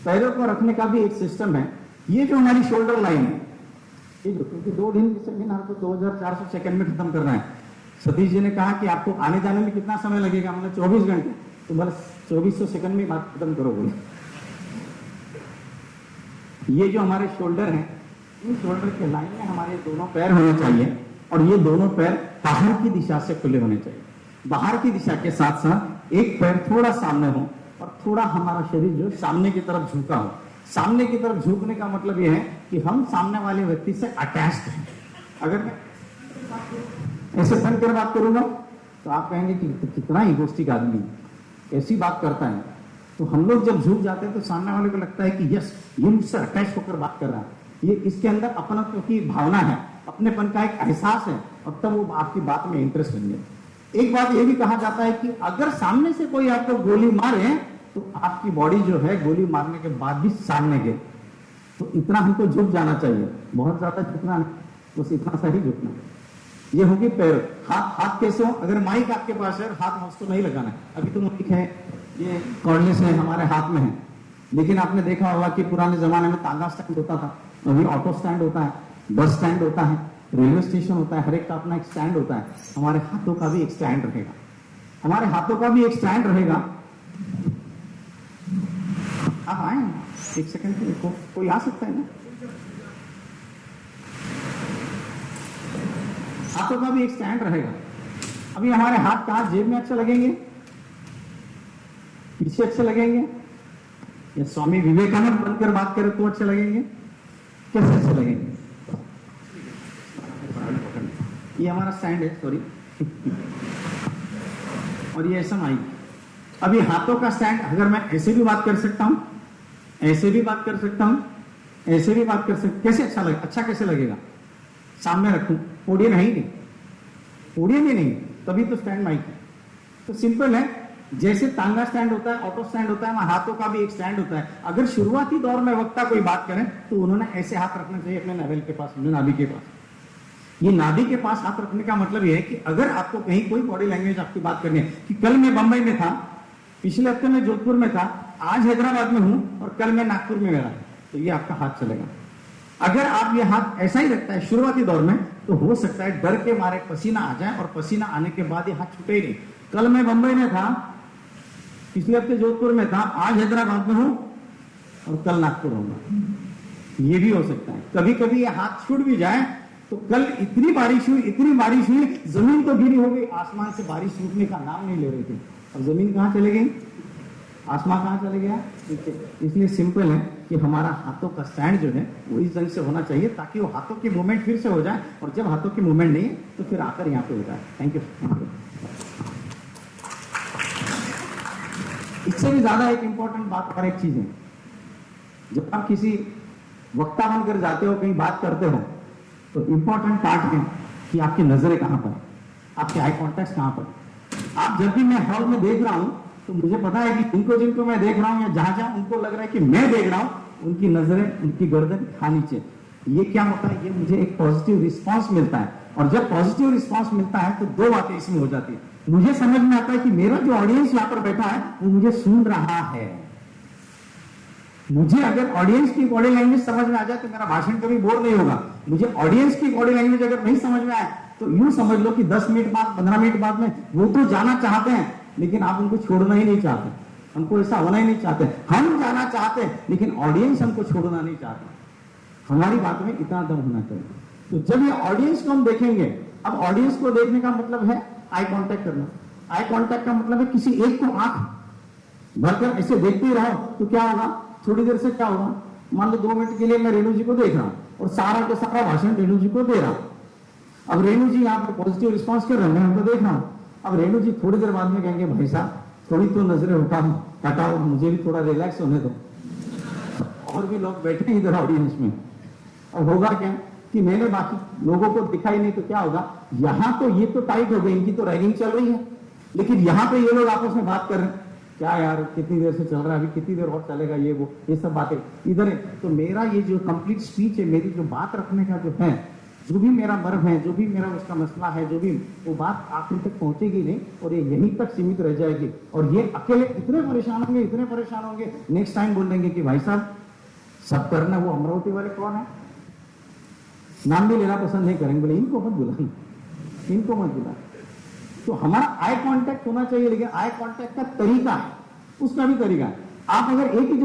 पैरों को रखने का भी एक सिस्टम है। ये जो हमारी शोल्डर लाइन है, ये जो, क्योंकि 2 दिन की सेकेंड आपको 2400 सेकंड में खत्म करना है। सतीश जी ने कहा कि आपको आने जाने में कितना समय लगेगा? हमने 24 घंटे, तो बस 2400 सेकंड में बात खत्म करो बोले। ये जो हमारे शोल्डर हैं, इन शोल्डर के लाइन में हमारे दोनों पैर होने चाहिए, और ये दोनों पैर बाहर की दिशा से खुले होने चाहिए। बाहर की दिशा के साथ साथ एक पैर थोड़ा सामने हो और थोड़ा हमारा शरीर जो सामने की तरफ झुका हो। सामने की तरफ झुकने का मतलब यह है कि हम सामने वाले व्यक्ति से अटैच्ड हैं। अगर मैं ऐसे बन कर बात करूंगा तो आप कहेंगे कि कितना ईगोइस्टिक आदमी ऐसी बात करता है। तो हम लोग जब झुक जाते हैं तो सामने वाले को लगता है कि यस ये मुझसे अटैच होकर बात कर रहा है, ये इसके अंदर अपनत्व की भावना है, अपनेपन का एक एहसास है, और तब वो आपकी बात में इंटरेस्ट लेंगे। एक बात ये भी कहा जाता है कि अगर सामने से कोई आपको गोली मारे तो आपकी बॉडी जो है गोली मारने के बाद भी सामने गिरे। तो इतना हमको झुक जाना चाहिए, बहुत ज्यादा झुकना नहीं, बस इतना सा ही झुकना। ये होगी पैर। हाथ कैसे हो? अगर माइक आपके पास है, हाथ हाथ तो नहीं लगाना है। अभी तो माइक है, ये कॉर्डलेस है, हमारे हाथ में है, लेकिन आपने देखा होगा कि पुराने जमाने में तांगा स्टैंड होता था, अभी ऑटो स्टैंड होता है, बस स्टैंड होता है, रेलवे स्टेशन होता है, हर एक का अपना एक स्टैंड होता है। हमारे हाथों का भी एक स्टैंड रहेगा, हमारे हाथों का भी एक स्टैंड रहेगा। आप आए एक सेकंड के लिए, कोई आ सकता है ना? हाथों का भी एक स्टैंड रहेगा। अभी हमारे हाथ कहां? जेब में अच्छे लगेंगे, पीछे अच्छे लगेंगे, या स्वामी विवेकानंद बनकर बात करें तो अच्छे लगेंगे? कैसे अच्छे लगेंगे? ये हमारा स्टैंड है, सॉरी। और ये ऐसा माइक। अभी हाथों का स्टैंड, अगर मैं ऐसे भी बात कर सकता हूं, ऐसे भी बात कर सकता हूं, ऐसे भी बात कर सकता, कैसे अच्छा लगेगा? अच्छा कैसे लगेगा? सामने रखूं, पोडियम है ही नहीं, पोडियम ही नहीं, तभी तो स्टैंड माइक है। तो सिंपल है, जैसे तांगा स्टैंड होता है, ऑटो स्टैंड होता है, हाथों का भी एक स्टैंड होता है। अगर शुरुआती दौर में वक्ता कोई बात करें तो उन्होंने ऐसे हाथ रखना चाहिए अपने नाभि के पास, अपने नाभि के पास। ये नाभि के पास हाथ रखने का मतलब ये है कि अगर आपको कहीं कोई बॉडी लैंग्वेज आपकी बात करनी है कि कल मैं बंबई में था, पिछले हफ्ते में जोधपुर में था, आज हैदराबाद में हूं और कल मैं नागपुर में गया, तो ये आपका हाथ चलेगा। अगर आप ये हाथ ऐसा ही रखता है शुरुआती दौर में, तो हो सकता है डर के मारे पसीना आ जाए और पसीना आने के बाद ये हाथ छूटे ही नहीं। कल मैं बंबई में था, पिछले हफ्ते जोधपुर में था, आज हैदराबाद में हूं और कल नागपुर होगा। ये भी हो सकता है। कभी कभी ये हाथ छूट भी जाए तो कल इतनी बारिश हुई, जमीन तो गिरी हो गई, आसमान से बारिश रुकने का नाम नहीं ले रही थी, और जमीन कहां चले गई, आसमान कहां चले गया। इसलिए सिंपल है कि हमारा हाथों का स्टैंड जो है वो इस ढंग से होना चाहिए ताकि वो हाथों की मूवमेंट फिर से हो जाए, और जब हाथों की मूवमेंट नहीं है तो फिर आकर यहाँ पे होता है। Thank you. इससे भी ज्यादा एक इंपॉर्टेंट बात और एक चीज है, जब आप किसी वक्ता बनकर जाते हो, कहीं बात करते हो, तो इंपॉर्टेंट पार्ट है कि आपकी नजरें कहां पर, आपके आई कॉन्टेक्ट कहां पर। आप जब भी मैं हॉल में देख रहा हूं तो मुझे पता है कि जिनको मैं देख रहा हूं या जहां जहां उनको लग रहा है कि मैं देख रहा हूं, उनकी नजरें, उनकी गर्दन कहां नीचे। ये क्या होता है, ये मुझे एक पॉजिटिव रिस्पांस मिलता है, और जब पॉजिटिव रिस्पांस मिलता है तो दो बातें इसमें हो जाती है। मुझे समझ में आता है कि मेरा जो ऑडियंस यहाँ पर बैठा है वो मुझे सुन रहा है। मुझे अगर ऑडियंस की बॉडी लैंग्वेज समझ में आ जाए तो मेरा भाषण कभी बोर नहीं होगा। मुझे ऑडियंस की बॉडी लैंग्वेज अगर नहीं समझ में आए तो यूं समझ लो कि 10 मिनट बाद, 15 मिनट बाद में वो तो जाना चाहते हैं, लेकिन आप उनको छोड़ना ही नहीं चाहते, हमको ऐसा होना ही नहीं चाहते। हम जाना चाहते हैं लेकिन ऑडियंस हमको छोड़ना नहीं चाहते। हमारी बात में इतना दम होना चाहिए। तो जब ये ऑडियंस को हम देखेंगे, अब ऑडियंस को देखने का मतलब है आई कांटेक्ट करना। आई कांटेक्ट का मतलब है किसी एक को आंख भरकर ऐसे देखते ही रहो तो क्या होगा, थोड़ी देर से क्या होगा, मान लो 2 मिनट के लिए मैं रेणु जी को देख रहा हूं और सारा का सारा भाषण रेणु जी को दे रहा हूं। अब रेणु जी यहाँ पे पॉजिटिव रिस्पांस कर रहे हैं, मैं उनको देख रहा हूं। अब रेणु जी थोड़ी देर बाद में कहेंगे, भाई साहब थोड़ी तो नजरें हटाओ, मुझे भी थोड़ा रिलैक्स होने दो। और भी लोग बैठे हैं इधर ऑडियंस में। अब होगा क्या कि मैंने बाकी लोगों को दिखाई नहीं तो क्या होगा, यहाँ तो ये तो टाइट हो गई, इनकी तो रैगिंग चल रही है, लेकिन यहाँ पे ये लोग आपस में बात कर रहे हैं, क्या यार कितनी देर से चल रहा है, अभी कितनी देर और चलेगा, ये सब बातें इधर है। तो मेरा ये जो कंप्लीट स्पीच है, मेरी जो बात रखने का जो है, जो भी मेरा मर्म है, जो भी मेरा उसका मसला है, जो भी वो बात आखिर तक पहुंचेगी नहीं और ये यहीं तक सीमित रह जाएगी। और ये अकेले इतने परेशान होंगे, नेक्स्ट टाइम बोल देंगे कि भाई साहब सब करना, वो अमरावती वाले कौन है, नाम भी लेना पसंद नहीं करेंगे, बोले इनको मत बुला। तो हमारा आई कांटेक्ट होना चाहिए, लेकिन आई कांटेक्ट का तरीका है, उसका भी तरीका है। आप अगर एक ही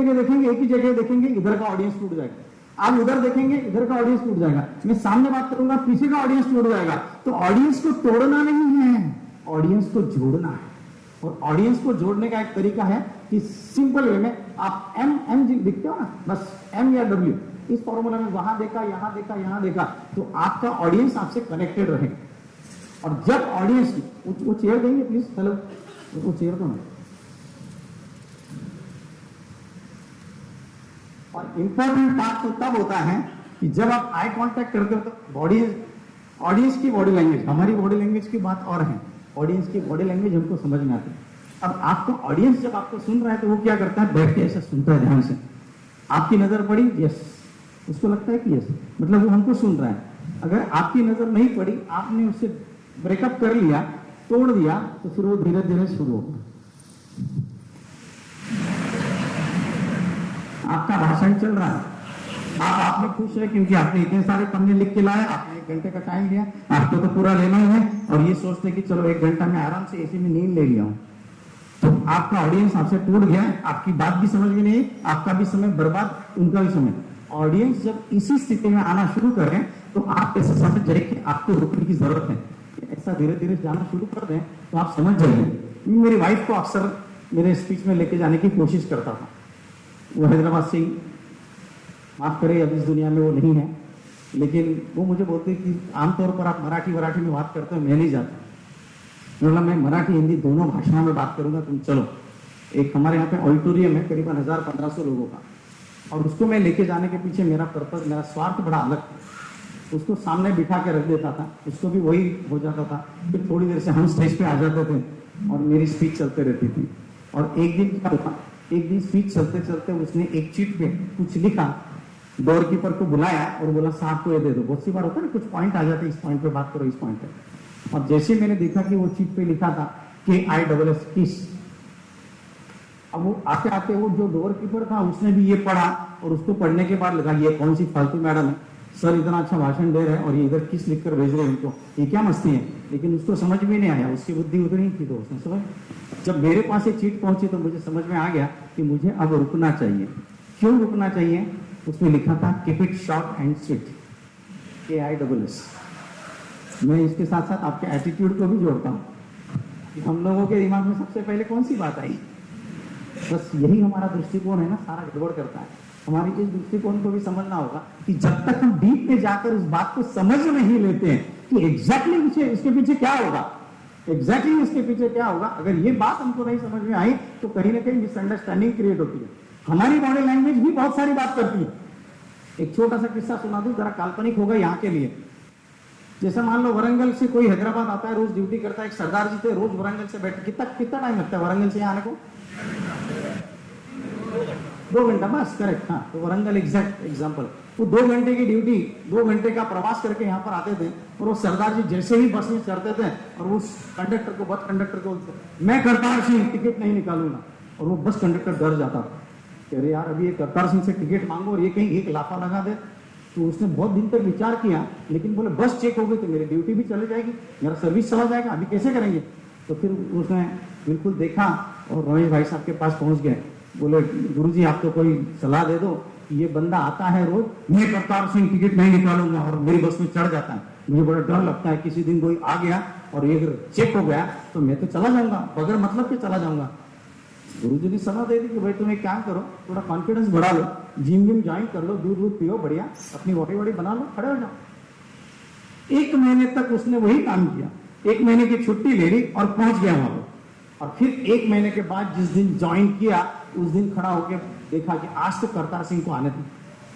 जगह देखेंगे इधर का ऑडियंस टूट जाएगा, आप उधर देखेंगे इधर का ऑडियंस टूट जाएगा, मैं सामने बात करूंगा पीछे का ऑडियंस टूट जाएगा। तो ऑडियंस को तोड़ना नहीं है, ऑडियंस को जोड़ना है। और ऑडियंस को जोड़ने का एक तरीका है कि सिंपल वे में आप एम लिखते हो ना, बस एम या डब्ल्यू, इस फॉर्मूला में वहां देखा, यहां देखा, तो आपका ऑडियंस आपसे कनेक्टेड रहेगा। और जब ऑडियंस, वो चेयर देंगे प्लीज, हेलो, वो चेयर दो ना। और इंपॉर्टेंट बात तो तब होता है कि जब आप आई कांटेक्ट करते हो तो ऑडियंस की बॉडी लैंग्वेज, हमारी बॉडी लैंग्वेज की बात और है, ऑडियंस की बॉडी लैंग्वेज हमको समझ में आती है। अब आपको ऑडियंस जब आपको सुन रहा है तो वो क्या करता है, बैठ के ऐसा सुनता है ध्यान से। आपकी नजर पड़ी, यस, उसको लगता है कि यस, मतलब वो हमको सुन रहा है। अगर आपकी नजर नहीं पड़ी, आपने उससे ब्रेकअप कर लिया, तोड़ दिया, तो फिर वो धीरे धीरे शुरू होगा। आपका भाषण चल रहा है, आप में खुश है क्योंकि आपने इतने सारे पन्ने लिख के लाए, आपने 1 घंटे का टाइम लिया, आपको तो पूरा लेना ही है, और ये सोचते कि चलो 1 घंटा में आराम से एसी में नींद ले लिया हूं। तो आपका ऑडियंस आपसे टूट गया, आपकी बात भी समझ में नहीं, आपका भी समय बर्बाद, उनका भी समय। ऑडियंस जब इसी स्थिति में आना शुरू करें तो आप ऐसा समझ जाए कि आपको रुकने की जरूरत है, ऐसा धीरे धीरे जाना शुरू कर दें तो आप समझ जाइए। मेरी वाइफ को अक्सर मेरे स्पीच में लेके जाने की कोशिश करता था, वो हैदराबाद से, माफ करे अब इस दुनिया में वो नहीं है, लेकिन वो मुझे बोलते कि आमतौर पर आप मराठी में बात करते हो, मैं नहीं जाता। मतलब मैं मराठी हिंदी दोनों भाषाओं में बात करूंगा, तुम चलो। एक हमारे यहाँ पे ऑडिटोरियम है करीबन 1000-1500 लोगों का, और उसको मैं लेके जाने के पीछे मेरा पर्पज, मेरा स्वार्थ बड़ा अलग था। उसको सामने बिठा के रख देता था, उसको भी वही हो जाता था। फिर थोड़ी देर से हम स्टेज पे आ जाते थे और मेरी स्पीच चलते रहती थी। और एक दिन क्या हुआ, एक दिन स्पीच चलते चलते उसने एक चीट पे कुछ लिखा, डोर कीपर को बुलाया और बोला साहब को ये दे दो। बहुत सी बार होता है ना, कुछ पॉइंट आ जाते हैं, इस पॉइंट पे बात करो, इस पॉइंट पे। और जैसे मैंने देखा कि वो चीट पे लिखा था KISS किस, अब वो आते आते वो जो डोर कीपर था उसने भी ये पढ़ा और उसको पढ़ने के बाद लगा ये कौन सी फालतू मैडम है, सर इतना अच्छा भाषण दे रहे हैं और ये इधर किस लिख कर भेज रहे हैं इनको, ये क्या मस्ती है। लेकिन उसको समझ में नहीं आया, उसकी बुद्धि उतनी थी तो उसने समझ। जब मेरे पास ये चीट पहुंची तो मुझे समझ में आ गया कि मुझे अब रुकना चाहिए। क्यों रुकना चाहिए? उसमें लिखा था keep it short and sweet, KISS। मैं इसके साथ साथ आपके एटीट्यूड को भी जोड़ता हूँ कि हम लोगों के दिमाग में सबसे पहले कौन सी बात आई। बस यही हमारा दृष्टिकोण है ना, सारा गड़बड़ करता है। हमारी इस दृष्टिकोण को भी समझना होगा कि जब तक हम डीप में जाकर उस बात को समझ नहीं लेते हैं कि एग्जैक्टली इसके पीछे क्या होगा, एग्जैक्टली इसके पीछे क्या होगा, अगर ये बात हमको नहीं समझ में आई तो कहीं ना कहीं मिसअंडरस्टैंडिंग क्रिएट होती है। हमारी बॉडी लैंग्वेज भी बहुत सारी बात करती है। एक छोटा सा किस्सा सुना दूं, जरा काल्पनिक होगा यहाँ के लिए। जैसे मान लो वरंगल से कोई हैदराबाद आता है, रोज ड्यूटी करता है, एक सरदार जी थे, रोज वरंगल से बैठ, कितना टाइम लगता है वरंगल से आने को? 2 घंटा बस, करेक्ट। हाँ, तो वरंगल एग्जैक्ट एग्जांपल। वो 2 घंटे की ड्यूटी, 2 घंटे का प्रवास करके यहाँ पर आते थे और वो सरदार जी जैसे ही बस में चढ़ते थे और वो कंडक्टर को, बस कंडक्टर को, मैं करतार सिंह टिकट नहीं निकालूंगा, और वो बस कंडक्टर डर जाता था कि अरे यार अभी ये करतार सिंह से टिकट मांगो और ये कहीं एक लाफा लगा दे। तो उसने बहुत दिन तक विचार किया, लेकिन बोले बस चेक हो गई तो मेरी ड्यूटी भी चली जाएगी, मेरा सर्विस चला जाएगा, अभी कैसे करेंगे। तो फिर उसने बिल्कुल देखा और रमेश भाई साहब के पास पहुंच गए। बोले गुरुजी आप तो कोई सलाह दे दो, ये बंदा आता है रोज, मैं करतार सिंह टिकट नहीं निकालूंगा और मेरी बस में चढ़ जाता है, मुझे बड़ा डर लगता है किसी दिन कोई आ गया और ये अगर चेक हो गया तो मैं तो चला जाऊंगा, बगैर मतलब के चला जाऊंगा। गुरुजी ने सलाह दे दी कि भाई तुम एक काम करो, थोड़ा कॉन्फिडेंस बढ़ा लो, जिम विम ज्वाइन कर लो, दूध दूध पियो, बढ़िया अपनी बॉडी बना लो, खड़े हो जाओ। 1 महीने तक उसने वही काम किया, 1 महीने की छुट्टी ले ली और पहुंच गया वहां पर। और फिर 1 महीने के बाद जिस दिन ज्वाइन किया उस दिन खड़ा होकर देखा कि आज तो करतार सिंह को आने थे,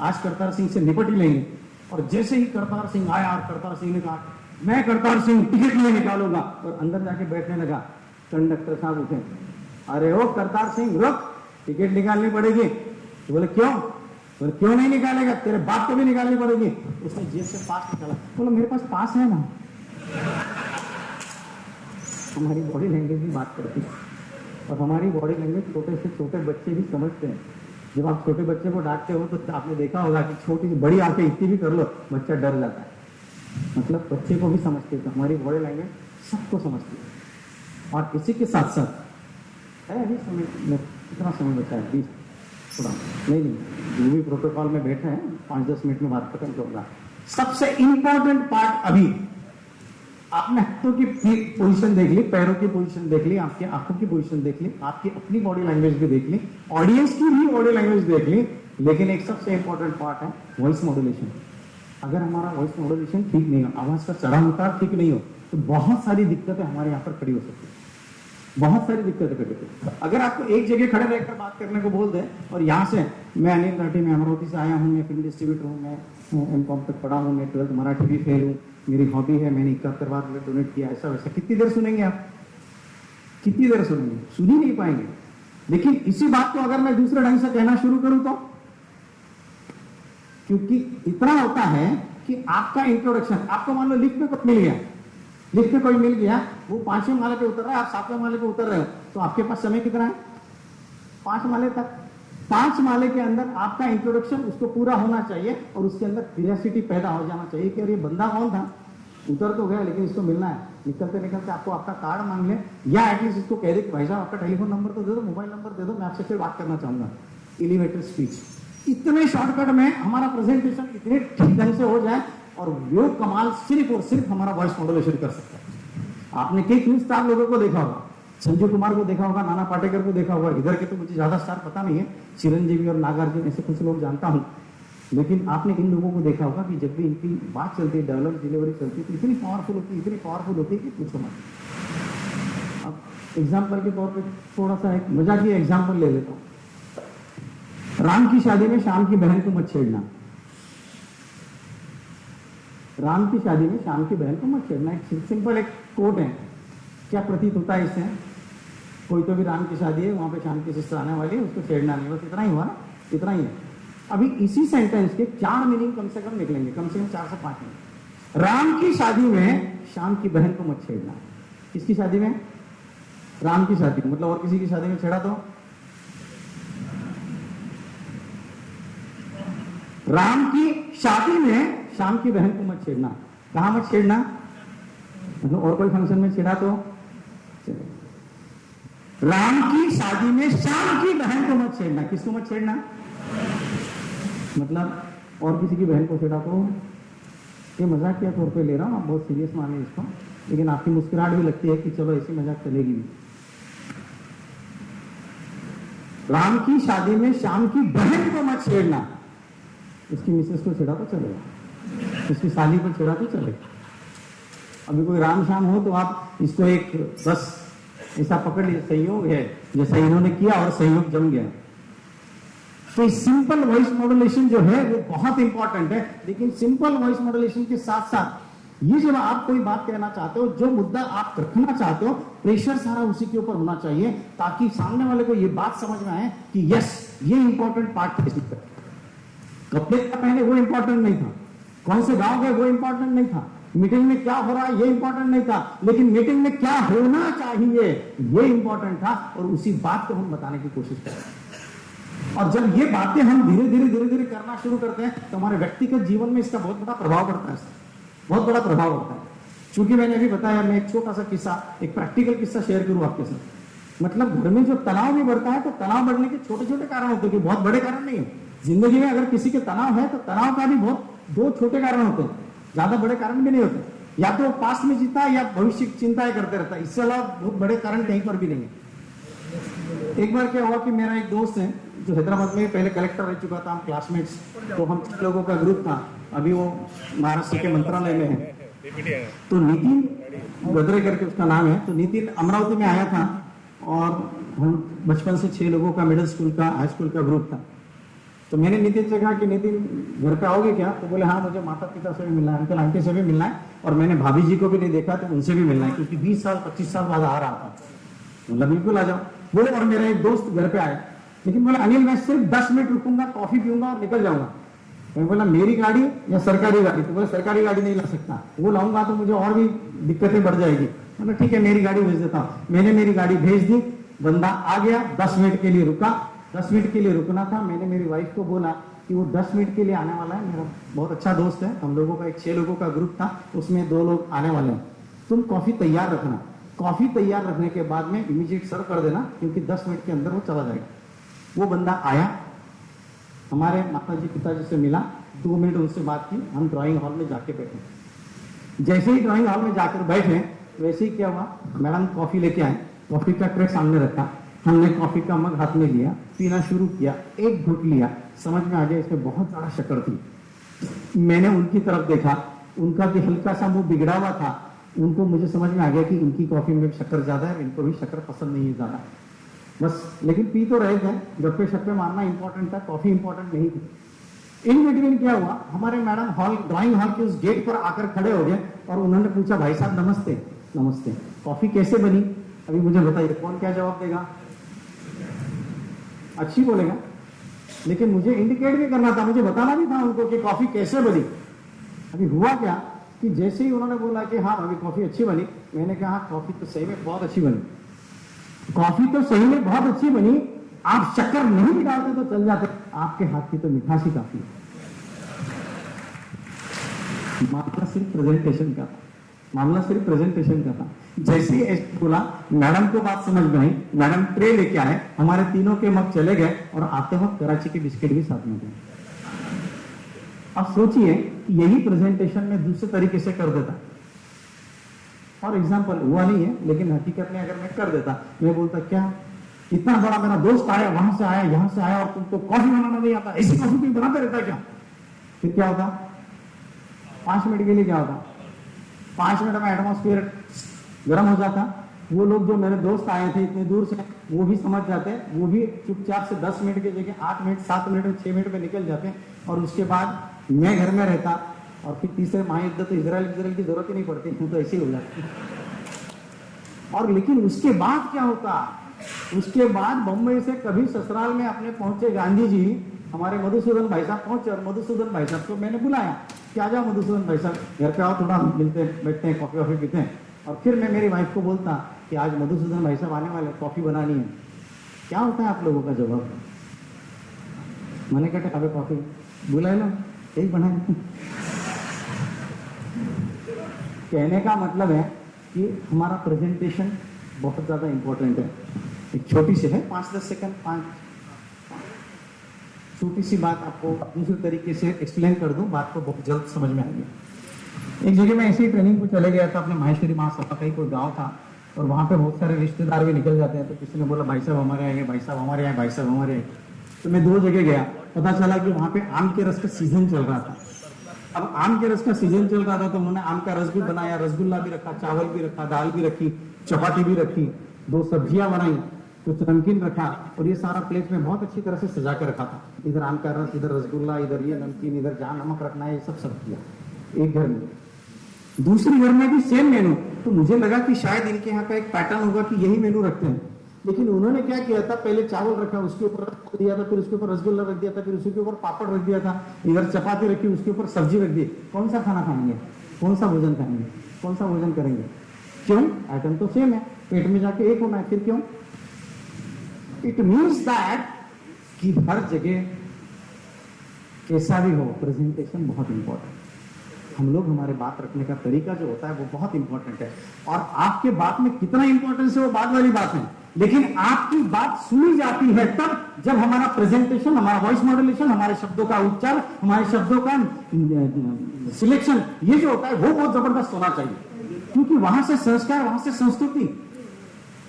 आज करतार सिंह से निपट ही लेंगे। और जैसे ही करतार सिंह आया और करतार सिंह ने कहा मैं करतार सिंह टिकट नहीं निकालूंगा, और अंदर जाके बैठने लगा, कंडक्टर साहब उठे, अरे ओ करतार सिंह रुक, टिकट निकालनी पड़ेगी। तो बोले क्यों? बोले क्यों नहीं निकालेगा, तेरे बाप को भी निकालनी पड़ेगी। उसने जेब से पास निकाला, बोला मेरे पास पास है ना। हमारी बॉडी लैंग्वेज भी बात करती है और हमारी बॉडी लैंग्वेज छोटे से छोटे बच्चे भी समझते हैं। जब आप छोटे बच्चे को डांटते हो तो आपने देखा होगा कि छोटी सी बड़ी आंखें इतनी भी कर लो बच्चा डर जाता है, मतलब बच्चे को भी समझते हैं। तो हमारी बॉडी लैंग्वेज सबको समझती है। और इसी के साथ साथ है अभी समय, कितना समय बचा है? 20 थोड़ा नहीं, जो भी प्रोटोकॉल में बैठे हैं 5-10 मिनट में बात खत्म करूंगा। सबसे इंपॉर्टेंट पार्ट, अभी आपने हाथों की पोजीशन देख ली, पैरों की पोजीशन देख ली, आपकी आंखों की पोजीशन देख ली, आपकी अपनी बॉडी लैंग्वेज भी देख ली, ऑडियंस की भी बॉडी लैंग्वेज देख ली, लेकिन एक सबसे इंपॉर्टेंट पार्ट है वॉइस मॉड्यूलेशन। अगर हमारा वॉइस मॉड्यूलेशन ठीक नहीं हो, आवाज का चढ़ाव उतार ठीक नहीं हो, तो बहुत सारी दिक्कतें हमारे यहाँ पर खड़ी हो सकती है, बहुत सारी दिक्कतें खड़ी होती है। अगर आपको एक जगह खड़े रहकर बात करने को बोल दे और यहाँ से मैं अनिल राठी, मैं अमरावती से आया हूँ, मैं फिल्म डिस्ट्रीब्यूटर हूँ, मैं M.Com तक पढ़ा हूँ, मैं 12th मराठी भी फेल हूँ, मेरी हॉबी है, मैंने 71 बार डोनेट किया, ऐसा वैसा, कितनी देर सुनेंगे आप? कितनी देर सुनेंगे? सुन ही नहीं पाएंगे। लेकिन इसी बात को अगर मैं दूसरे ढंग से कहना शुरू करूं तो, क्योंकि इतना होता है कि आपका इंट्रोडक्शन, आपको मान लो लिफ्ट में कुछ मिल गया, लिफ्ट में कोई मिल गया, वो 5वें माले पे उतर रहा है, आप 7वें माले पे उतर रहे हो, तो आपके पास समय कितना है? 5 माले तक। 5 माले के अंदर आपका इंट्रोडक्शन उसको पूरा होना चाहिए और उसके अंदर क्यूरियोसिटी पैदा हो जाना चाहिए कि अरे ये बंदा कौन था, उतर तो गया लेकिन इसको मिलना है। निकलते निकलते आपको आपका कार्ड मांग ले, या एटलीस्ट इसको कह दे कि भाई साहब आपका टेलीफोन नंबर तो दे दो, मोबाइल नंबर दे दो, मैं आपसे फिर बात करना चाहूंगा। Elevator speech. इतने शॉर्टकट में हमारा प्रेजेंटेशन इतने ठीक ढंग से हो जाए और वो कमाल सिर्फ और सिर्फ हमारा वॉइस मॉड्यूलेशन कर सकता है। आपने कई फिल्म स्टार लोगों को देखा होगा, संजय कुमार को देखा होगा, नाना पाटेकर को देखा होगा, इधर के तो मुझे ज्यादा स्टार पता नहीं है, चिरंजीवी और नागार्जुन ऐसे कुछ लोग जानता हूं, लेकिन आपने इन लोगों को देखा होगा कि जब भी इनकी बात चलती है, डायलॉग डिलीवरी चलती है, तो इतनी पावरफुल होती है, इतनी पावरफुल होती है कि पूछो मत। अब एग्जाम्पल के तौर पे थोड़ा सा एक मजाकिया एग्जाम्पल ले लेता हूं। राम की शादी में शाम की बहन को मत छेड़ना, राम की शादी में शाम की बहन को मत छेड़ना। एक सिंपल एक कोट है, क्या प्रतीत होता है इससे? कोई तो भी राम की शादी है, वहां पे शाम की सिस्टर आने वाली है, उसको छेड़ना नहीं, बस इतना ही हुआ ना, इतना ही है। अभी इसी सेंटेंस के 4 मीनिंग कम से कम निकलेंगे, कम से कम 4 से 5 मीनिंग। राम की शादी में श्याम की बहन को मत छेड़ना। किसकी शादी में? राम की शादी, मतलब और किसी की शादी में छेड़ा तो? राम की शादी में श्याम की बहन को मत छेड़ना। कहां मत छेड़ना? मतलब और कोई फंक्शन में छेड़ा तो? राम की शादी में श्याम की बहन को मत छेड़ना। किसको मत छेड़ना? मतलब और किसी की बहन को छेड़ा तो? ये मजाक के तौर पे ले रहा हूं, आप बहुत सीरियस माने इसको, लेकिन आपकी मुस्कुराहट भी लगती है कि चलो ऐसी मजाक चलेगी भी। राम की शादी में श्याम की बहन को मत छेड़ना। उसकी मिसेस को छेड़ा तो चलेगा, उसकी साली को छेड़ा तो चलेगा। अभी कोई राम श्याम हो तो आप इसको एक बस ऐसा पकड़ लीजिए, संयोग है जैसा इन्होंने किया और संयोग जम गया। तो सिंपल वॉइस मॉड्यूलेशन जो है वो बहुत इंपॉर्टेंट है, लेकिन सिंपल वॉइस मॉड्यूलेशन के साथ साथ ये जब आप कोई बात कहना चाहते हो, जो मुद्दा आप रखना चाहते हो, प्रेशर सारा उसी के ऊपर होना चाहिए, ताकि सामने वाले को ये बात समझ में आए कि यस ये इंपॉर्टेंट पार्ट है। कपड़े क्या पहने वो इंपॉर्टेंट नहीं था, कौन से गांव गए वो इंपॉर्टेंट नहीं था, मीटिंग में क्या हो रहा है ये इंपॉर्टेंट नहीं था, लेकिन मीटिंग में क्या होना चाहिए ये इंपॉर्टेंट था, और उसी बात को हम बताने की कोशिश करें। और जब ये बातें हम धीरे धीरे करना शुरू करते हैं तो हमारे व्यक्तिगत जीवन में इसका बहुत बड़ा प्रभाव पड़ता है, बहुत बड़ा प्रभाव होता है। चूंकि मैंने अभी बताया, मैं एक छोटा सा किस्सा, एक प्रैक्टिकल किस्सा शेयर करूं आपके साथ। मतलब घर में जो तनाव भी बढ़ता है तो तनाव बढ़ने के छोटे छोटे कारण होते हैं, बहुत बड़े कारण नहीं है। जिंदगी में अगर किसी के तनाव है तो तनाव का भी बहुत 2 छोटे कारण होते हैं, ज्यादा बड़े कारण भी नहीं होते। या तो पास्ट में जीता है या भविष्य की चिंताएं करते रहता है, इससे अलावा बहुत बड़े कारण कहीं पर भी नहीं है। एक बार क्या हुआ कि मेरा एक दोस्त है जो हैदराबाद में पहले कलेक्टर रह चुका था, हम क्लासमेट्स, तो हम 6 लोगों का ग्रुप था, अभी वो महाराष्ट्र के मंत्रालय में है। तो नितिन गदरे करके उसका नाम है। तो नितिन अमरावती में आया था और हम बचपन से 6 लोगों का मिडिल स्कूल का, हाई स्कूल का ग्रुप था। तो मैंने नितिन से कहा कि नितिन घर पे आओगे क्या? तो बोले हाँ मुझे माता पिता से भी मिलना है, अंकल आंटी से भी मिलना है, और मैंने भाभी जी को भी नहीं देखा तो उनसे भी मिलना है, क्योंकि 20 साल 25 साल बाद आ रहा था। मतलब बिल्कुल आ जाओ। बोले और मेरा एक दोस्त घर पे आया, लेकिन बोला अनिल मैं सिर्फ 10 मिनट रुकूंगा, कॉफी पीऊंगा और निकल जाऊंगा। मैं बोला मेरी गाड़ी या सरकारी गाड़ी? तो बोला सरकारी गाड़ी नहीं ला सकता, वो लाऊंगा तो मुझे और भी दिक्कतें बढ़ जाएगी। मतलब ठीक है मेरी गाड़ी भेज देता हूँ। मैंने मेरी गाड़ी भेज दी, बंदा आ गया, 10 मिनट के लिए रुका। 10 मिनट के लिए रुकना था। मैंने मेरी वाइफ को बोला कि वो 10 मिनट के लिए आने वाला है, मेरा बहुत अच्छा दोस्त है, हम लोगों का एक 6 लोगों का ग्रुप था, उसमें 2 लोग आने वाले हैं, तुम कॉफी तैयार रखना। कॉफी तैयार रखने के बाद में इमीडिएट सर्व कर देना, क्योंकि 10 मिनट के अंदर वो चला जाएगा। वो बंदा आया, हमारे माताजी पिताजी से मिला, 2 मिनट उनसे बात की, हम ड्राइंग हॉल में जाके बैठे। जैसे ही ड्राइंग हॉल में जाकर बैठे वैसे ही क्या हुआ, मैडम कॉफी लेके आए, कॉफी का ट्रे सामने रखा, हमने कॉफी का मग हाथ में लिया, पीना शुरू किया। एक घुट लिया, समझ में आ गया इसमें बहुत ज्यादा शक्कर थी। मैंने उनकी तरफ देखा, उनका भी हल्का सा मुंह बिगड़ा हुआ था, उनको मुझे समझ में आ गया कि इनकी कॉफी में शक्कर ज्यादा है, इनको भी शक्कर पसंद नहीं है ज्यादा, बस। लेकिन पी तो रहे थे, गप्पे शप्पे मारना इंपॉर्टेंट था, कॉफी इंपॉर्टेंट नहीं थी। इन बिटवीन क्या हुआ, हमारे मैडम हॉल, ड्राइंग हॉल के उस गेट पर आकर खड़े हो गए और उन्होंने पूछा भाई साहब नमस्ते। नमस्ते, कॉफी कैसे बनी? अभी मुझे बताइए कौन क्या जवाब देगा? अच्छी बोलेगा, लेकिन मुझे इंडिकेट भी करना था, मुझे बताना भी था उनको कि कॉफी कैसे बनी। अभी हुआ क्या कि जैसे ही उन्होंने बोला कि हाँ अभी कॉफी अच्छी बनी, मैंने कहा कॉफी तो सही में बहुत अच्छी बनी, कॉफी तो सही में बहुत अच्छी बनी, आप शक्कर नहीं भी डालते तो चल जाते, आपके हाथ की तो मिठास ही काफी है। मामला सिर्फ प्रेजेंटेशन का था, मामला सिर्फ प्रेजेंटेशन का था। जैसे ही बोला, मैडम को बात समझ में आई, मैडम ट्रे लेके आए, हमारे तीनों के मग चले गए और आते वक्त कराची के बिस्किट भी साथ में थे। अब सोचिए यही प्रेजेंटेशन में दूसरे तरीके से कर देता, और एग्जाम्पल हुआ नहीं है, लेकिन हकीकत में अगर मैं कर देता, मैं बोलता क्या इतना बड़ा मेरा दोस्त आया, वहां से आया, यहां से आया, और तुमको कॉफी बनाना नहीं आता, ऐसी कॉफी कोई बनाते रहता है क्या? फिर क्या होता? 5 मिनट के लिए क्या होता? 5 मिनट में एटमॉस्फेयर गर्म हो जाता। वो लोग जो मेरे दोस्त आए थे इतने दूर से, वो भी समझ जाते, वो भी चुपचाप से 10 मिनट की जगह 8 मिनट, 7 मिनट, 6 मिनट में निकल जाते, और उसके बाद मैं घर में रहता, और फिर तीसरे महायुद्ध तो इजराइल की जरूरत ही नहीं पड़ती, तो ऐसे ही हो जाती। और लेकिन उसके बाद क्या होता? उसके बाद बम्बई से कभी ससुराल में अपने पहुंचे गांधी जी, हमारे मधुसूदन भाई साहब पहुंचे और मधुसूदन भाई साहब को मैंने बुलाया कि आ जाओ मधुसूदन भाई साहब घर पे आओ, थोड़ा मिलते बैठते हैं, कॉफी वॉफी पीते हैं। और फिर मैं मेरी वाइफ को बोलता कि आज मधुसूदन भाई साहब आने वाले, कॉफी बनानी है। क्या होता है आप लोगों का जवाब? मैंने कहा अबे कॉफी बुलाए लो, यही बनाए। कहने का मतलब है कि हमारा प्रेजेंटेशन बहुत ज्यादा इंपॉर्टेंट है। एक छोटी सी है 5-10 सेकंड, 5 छोटी सी बात आपको दूसरे तरीके से एक्सप्लेन कर दूं, बात को बहुत जल्द समझ में आएगी। एक जगह मैं ऐसी ही ट्रेनिंग को चले गया था, अपने माहेश्वरी महासभा का ही कोई गाँव था, और वहाँ पे बहुत सारे रिश्तेदार भी निकल जाते हैं। तो किसी ने बोला भाई साहब हमारे आएंगे, भाई साहब हमारे आए, भाई साहब हमारे आए। तो मैं 2 जगह गया, पता चला कि वहाँ पे आम के रस का सीजन चल रहा था। अब आम के रस का सीजन चल रहा था तो उन्होंने आम का रस भी बनाया, रसगुल्ला भी रखा, चावल भी रखा, दाल भी रखी, चपाती भी रखी, 2 सब्जियां बनाई, कुछ नमकीन रखा, और ये सारा प्लेट में बहुत अच्छी तरह से सजा के रखा था। इधर आम का रस, इधर रसगुल्ला, इधर ये नमकीन, इधर जहाँ नमक रखना है, ये सब सर्व किया एक घर में। दूसरी घर में भी सेम मेनू। तो मुझे लगा कि शायद इनके यहाँ का एक पैटर्न होगा कि यही मेनू रखते हैं, लेकिन उन्होंने क्या किया था, पहले चावल रखा, उसके ऊपर रख दिया था, फिर उसके ऊपर रसगुल्ला रख दिया था, फिर उसके ऊपर पापड़ रख दिया था, इधर चपाती रखी, उसके ऊपर सब्जी रख दी। कौन सा खाना खाएंगे, कौन सा भोजन खाएंगे, कौन सा भोजन करेंगे? क्यों? आइटम तो सेम है, पेट में जाके एक होना है, फिर क्यों? इट मीन्स दैट कि हर जगह कैसा भी हो, प्रेजेंटेशन बहुत इंपॉर्टेंट। हम लोग हमारे बात रखने का तरीका जो होता है वो बहुत इंपॉर्टेंट है, और आपके बात में कितना इंपॉर्टेंस है वो बात वाली बात है, लेकिन आपकी बात सुनी जाती है तब जब हमारा प्रेजेंटेशन, हमारा वॉइस मॉड्यूलेशन, हमारे शब्दों का उच्चारण, हमारे शब्दों का सिलेक्शन, ये जो होता है वो बहुत जबरदस्त होना चाहिए, क्योंकि वहां से संस्कार, वहां से संस्कृति,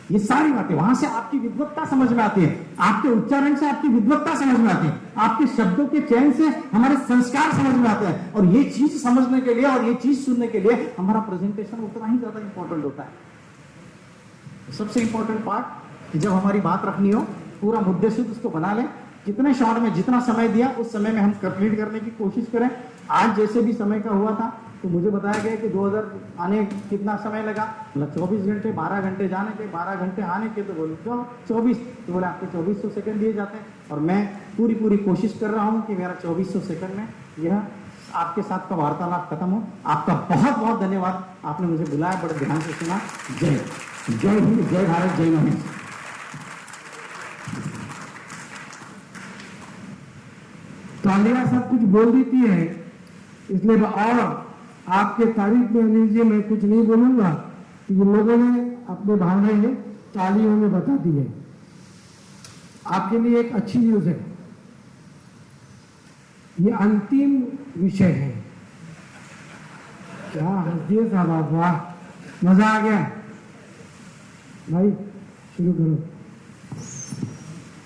ये सारी बातें, वहां से आपकी विद्वत्ता समझ में आती है, आपके उच्चारण से आपकी विद्वत्ता समझ में आती है, आपके शब्दों के चयन से हमारे संस्कार समझ में आते हैं, और ये चीज समझने के लिए और ये चीज सुनने के लिए हमारा प्रेजेंटेशन उतना ही ज्यादा इंपॉर्टेंट होता है। सबसे इंपॉर्टेंट पार्ट कि जब हमारी बात रखनी हो, पूरा मुद्दे से उसको बना लें, जितने शॉर्ट में जितना समय दिया उस समय में हम कंप्लीट करने की कोशिश करें। आज जैसे भी समय का हुआ था तो मुझे बताया गया कि 2000 आने कितना समय लगा, मतलब 24 घंटे, 12 घंटे जाने के, 12 घंटे आने के, तो बोले 24, तो बोले आपके 2400 सेकंड दिए जाते हैं, और मैं पूरी कोशिश कर रहा हूं कि मेरा 2400 सेकंड में यह आपके साथ का वार्तालाप खत्म हो। आपका बहुत बहुत धन्यवाद, आपने मुझे बुलाया, बड़े ध्यान से सुना। जय हिंद, जय भारत, जय महेश। तालियां सब कुछ बोल देती है, इसलिए और आपके तारीफ में लीजिए, मैं कुछ नहीं बोलूंगा, क्योंकि लोगों ने अपने भावनाएं तालियों में बता दी है। आपके लिए एक अच्छी न्यूज है, ये अंतिम विषय है। क्या हंस दिए साहब, वाह, मजा आ गया भाई, शुरू करो।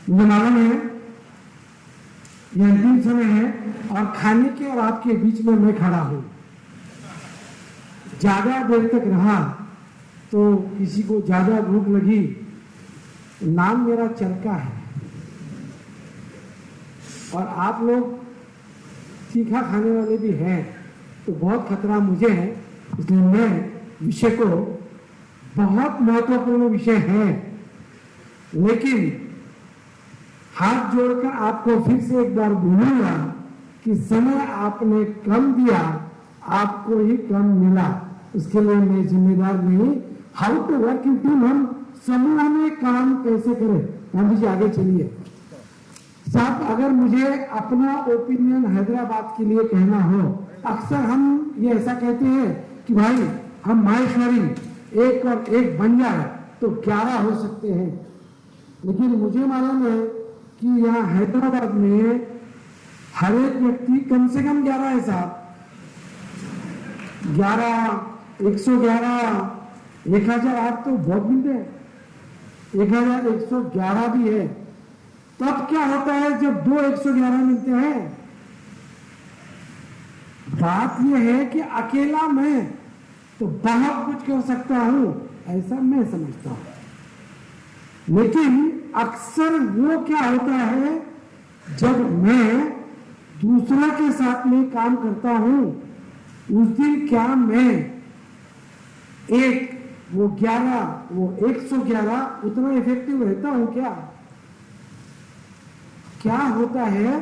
मुझे मालूम है ये अंतिम समय है, और खाने के और आपके बीच में मैं खड़ा हूं। ज्यादा देर तक रहा तो किसी को ज्यादा भूख लगी, नाम मेरा चरका है, और आप लोग तीखा खाने वाले भी हैं, तो बहुत खतरा मुझे है, इसलिए मैं विषय को, बहुत महत्वपूर्ण विषय है, लेकिन हाथ जोड़कर आपको फिर से एक बार बोलूंगा कि समय आपने कम दिया, आपको ही कम मिला, उसके लिए मैं जिम्मेदार नहीं। How to work in team, हम समूह में काम कैसे करें। गांधी जी आगे चलिए साहब, अगर मुझे अपना ओपिनियन हैदराबाद के लिए कहना हो, अक्सर हम ये ऐसा कहते हैं कि भाई हम माहेश्वरी 1 और 1 बन जाए तो 11 हो सकते हैं, लेकिन मुझे मालूम है कि यहाँ हैदराबाद में हर एक व्यक्ति कम से कम 11 है साहब, 11, 111, 1008 तो बहुत मिलते हैं, 1111 भी है। तब क्या होता है जब 2 111 मिलते हैं? बात यह है कि अकेला मैं तो बहुत कुछ कर सकता हूं, ऐसा मैं समझता हूं, लेकिन अक्सर वो क्या होता है जब मैं दूसरा के साथ में काम करता हूं, उस दिन क्या मैं वो 11, वो 111 उतना इफेक्टिव रहता हूं क्या? क्या होता है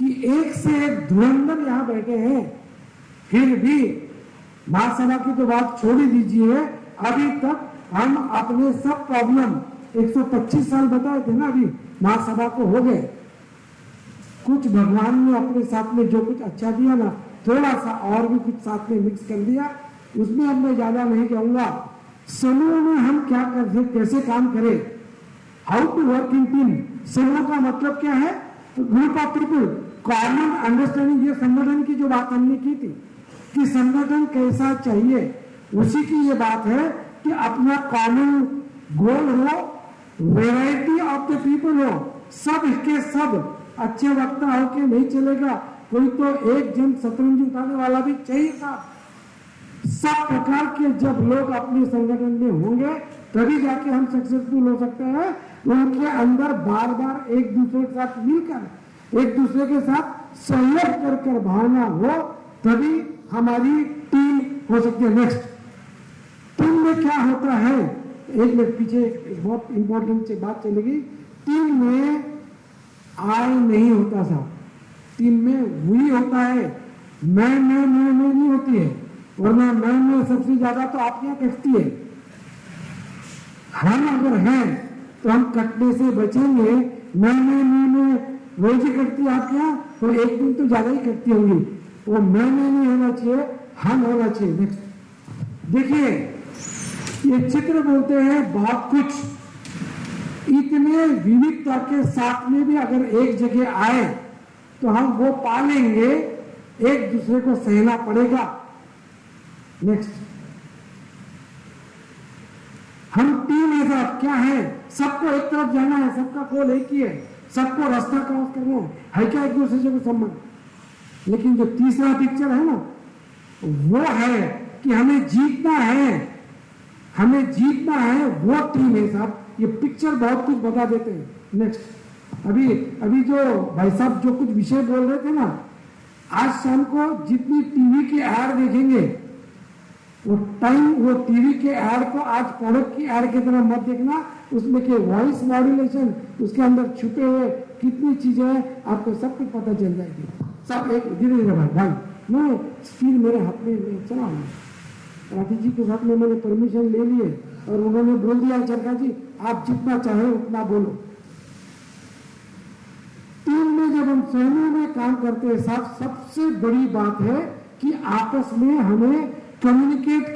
कि एक से एक धुरंधर यहाँ बैठे हैं, फिर भी महासभा की तो बात छोड़ ही दीजिए, अभी तक हम अपने सब प्रॉब्लम 125 साल बताए थे ना, अभी महासभा को हो गए। कुछ भगवान ने अपने साथ में जो कुछ अच्छा दिया ना, थोड़ा सा और भी कुछ साथ में मिक्स कर दिया, उसमें अब मैं ज्यादा नहीं कहूंगा। समूह में हम क्या कर, कैसे काम करें, how to work in team. समूह का मतलब क्या है? Group of people, common understanding. ये संगठन की जो बात हमने की थी कि संगठन कैसा चाहिए, उसी की ये बात है कि अपना कॉमन गोल हो, वैरायटी ऑफ द पीपल हो, सब के सब अच्छे वक्ता हो के नहीं चलेगा, कोई तो एक जन शतरंज उठाने वाला भी चाहिए था। सब प्रकार के जब लोग अपने संगठन में होंगे तभी जाके हम सक्सेसफुल हो सकते हैं। उनके अंदर बार बार एक दूसरे के साथ मिलकर, एक दूसरे के साथ सहयोग कर कर भावना हो, तभी हमारी टीम हो सकती है। नेक्स्ट, टीम में क्या होता है, एक मिनट पीछे एक बहुत इंपॉर्टेंट से बात चलेगी। टीम में आई नहीं होता साहब, टीम में वही होता है, मैं नहीं होती है, वरना मैं सबसे ज्यादा तो आप यहाँ कटती है। हम अगर हैं तो हम कटने से बचेंगे। मैं रोज ही कटती है आप यहाँ, तो एक दिन तो ज्यादा ही कटती होंगी। वो मैं नहीं होना चाहिए, हम होना चाहिए। नेक्स्ट देखिए, ये चित्र बोलते हैं बहुत कुछ। इतने विविधता के साथ में भी अगर एक जगह आए तो हम वो पालेंगे, एक दूसरे को सहना पड़ेगा। नेक्स्ट, हम टीम है साहब, क्या है, सबको एक तरफ जाना है, सबका गोल एक ही है, सबको रास्ता क्रॉस करना है क्या एक दूसरे से कोई संबंध। लेकिन जो तीसरा पिक्चर है ना, वो है कि हमें जीतना है, हमें जीतना है, वो टीम है साहब। ये पिक्चर बहुत कुछ बता देते हैं। नेक्स्ट, अभी जो भाई साहब जो कुछ विषय बोल रहे थे ना, आज शाम को जितनी टीवी की एड देखेंगे, वो टीवी के एड को आज प्रोडक्ट की एड की तरह मत देखना। उसमें के वॉइस मॉड्यूलेशन, उसके अंदर छुपे हुए कितनी चीजें हैं, आपको सब कुछ पता चल जाएगी। सब एक धीरे धीरे भाई मैं स्पीड मेरे हाथ में चला हूँ। राठी जी के साथ में मैंने परमिशन ले लिए और उन्होंने बोल दिया चरखा जी आप जितना चाहे उतना बोलो। टीम में जब हम समूह में काम करते हैं साथ, सबसे बड़ी बात है कि आपस में हमें कम्युनिकेट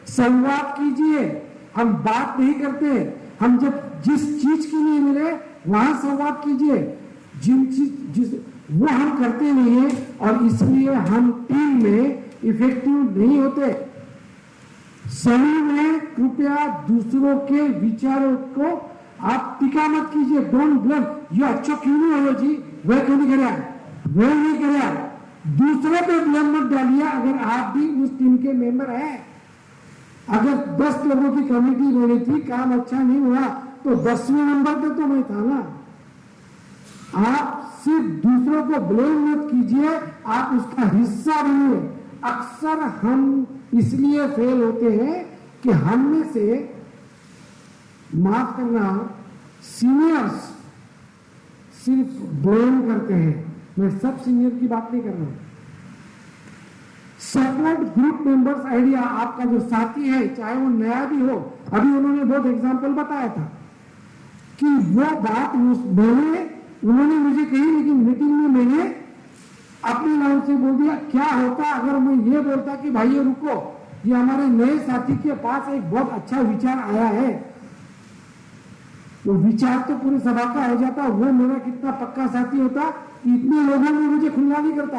संवाद कीजिए। हम बात नहीं करते, हम जब जिस चीज के लिए मिले वहां संवाद कीजिए, जिस वो हम करते नहीं है, और इसलिए हम टीम में इफेक्टिव नहीं होते। समूह में कृपया दूसरों के विचारों को आप टीका मत कीजिए। डोंट ब्लेम, ये अच्छा क्यों नहीं हो जी, वह क्यों नहीं कराया, वह नहीं कराया, दूसरों पे ब्लेम मत डालिए। अगर आप भी उस टीम के मेंबर हैं, अगर 10 लोगों की कमेटी बनी थी, काम अच्छा नहीं हुआ, तो 10वें नंबर पे तो मैं था ना। आप सिर्फ दूसरों को ब्लेम मत कीजिए, आप उसका हिस्सा बनिए। अक्सर हम इसलिए फेल होते हैं कि हम में से, माफ करना, सीनियर्स सिर्फ ब्लेम करते हैं। मैं सब सीनियर की बात नहीं कर रहा हूं। सपोर्ट ग्रुप मेंबर्स आइडिया, आपका जो साथी है चाहे वो नया भी हो, अभी उन्होंने बहुत एग्जांपल बताया था कि वो बात उन्होंने मुझे कही, लेकिन मीटिंग में मैंने अपने नाम से बोल दिया। क्या होता अगर मैं ये बोलता कि भाई ये रुको, ये हमारे नए साथी के पास एक बहुत अच्छा विचार आया है, वो विचार तो पूरी सभा का हो जाता, वो मेरा कितना पक्का साथी होता, इतने लोगों में मुझे खुला नहीं करता।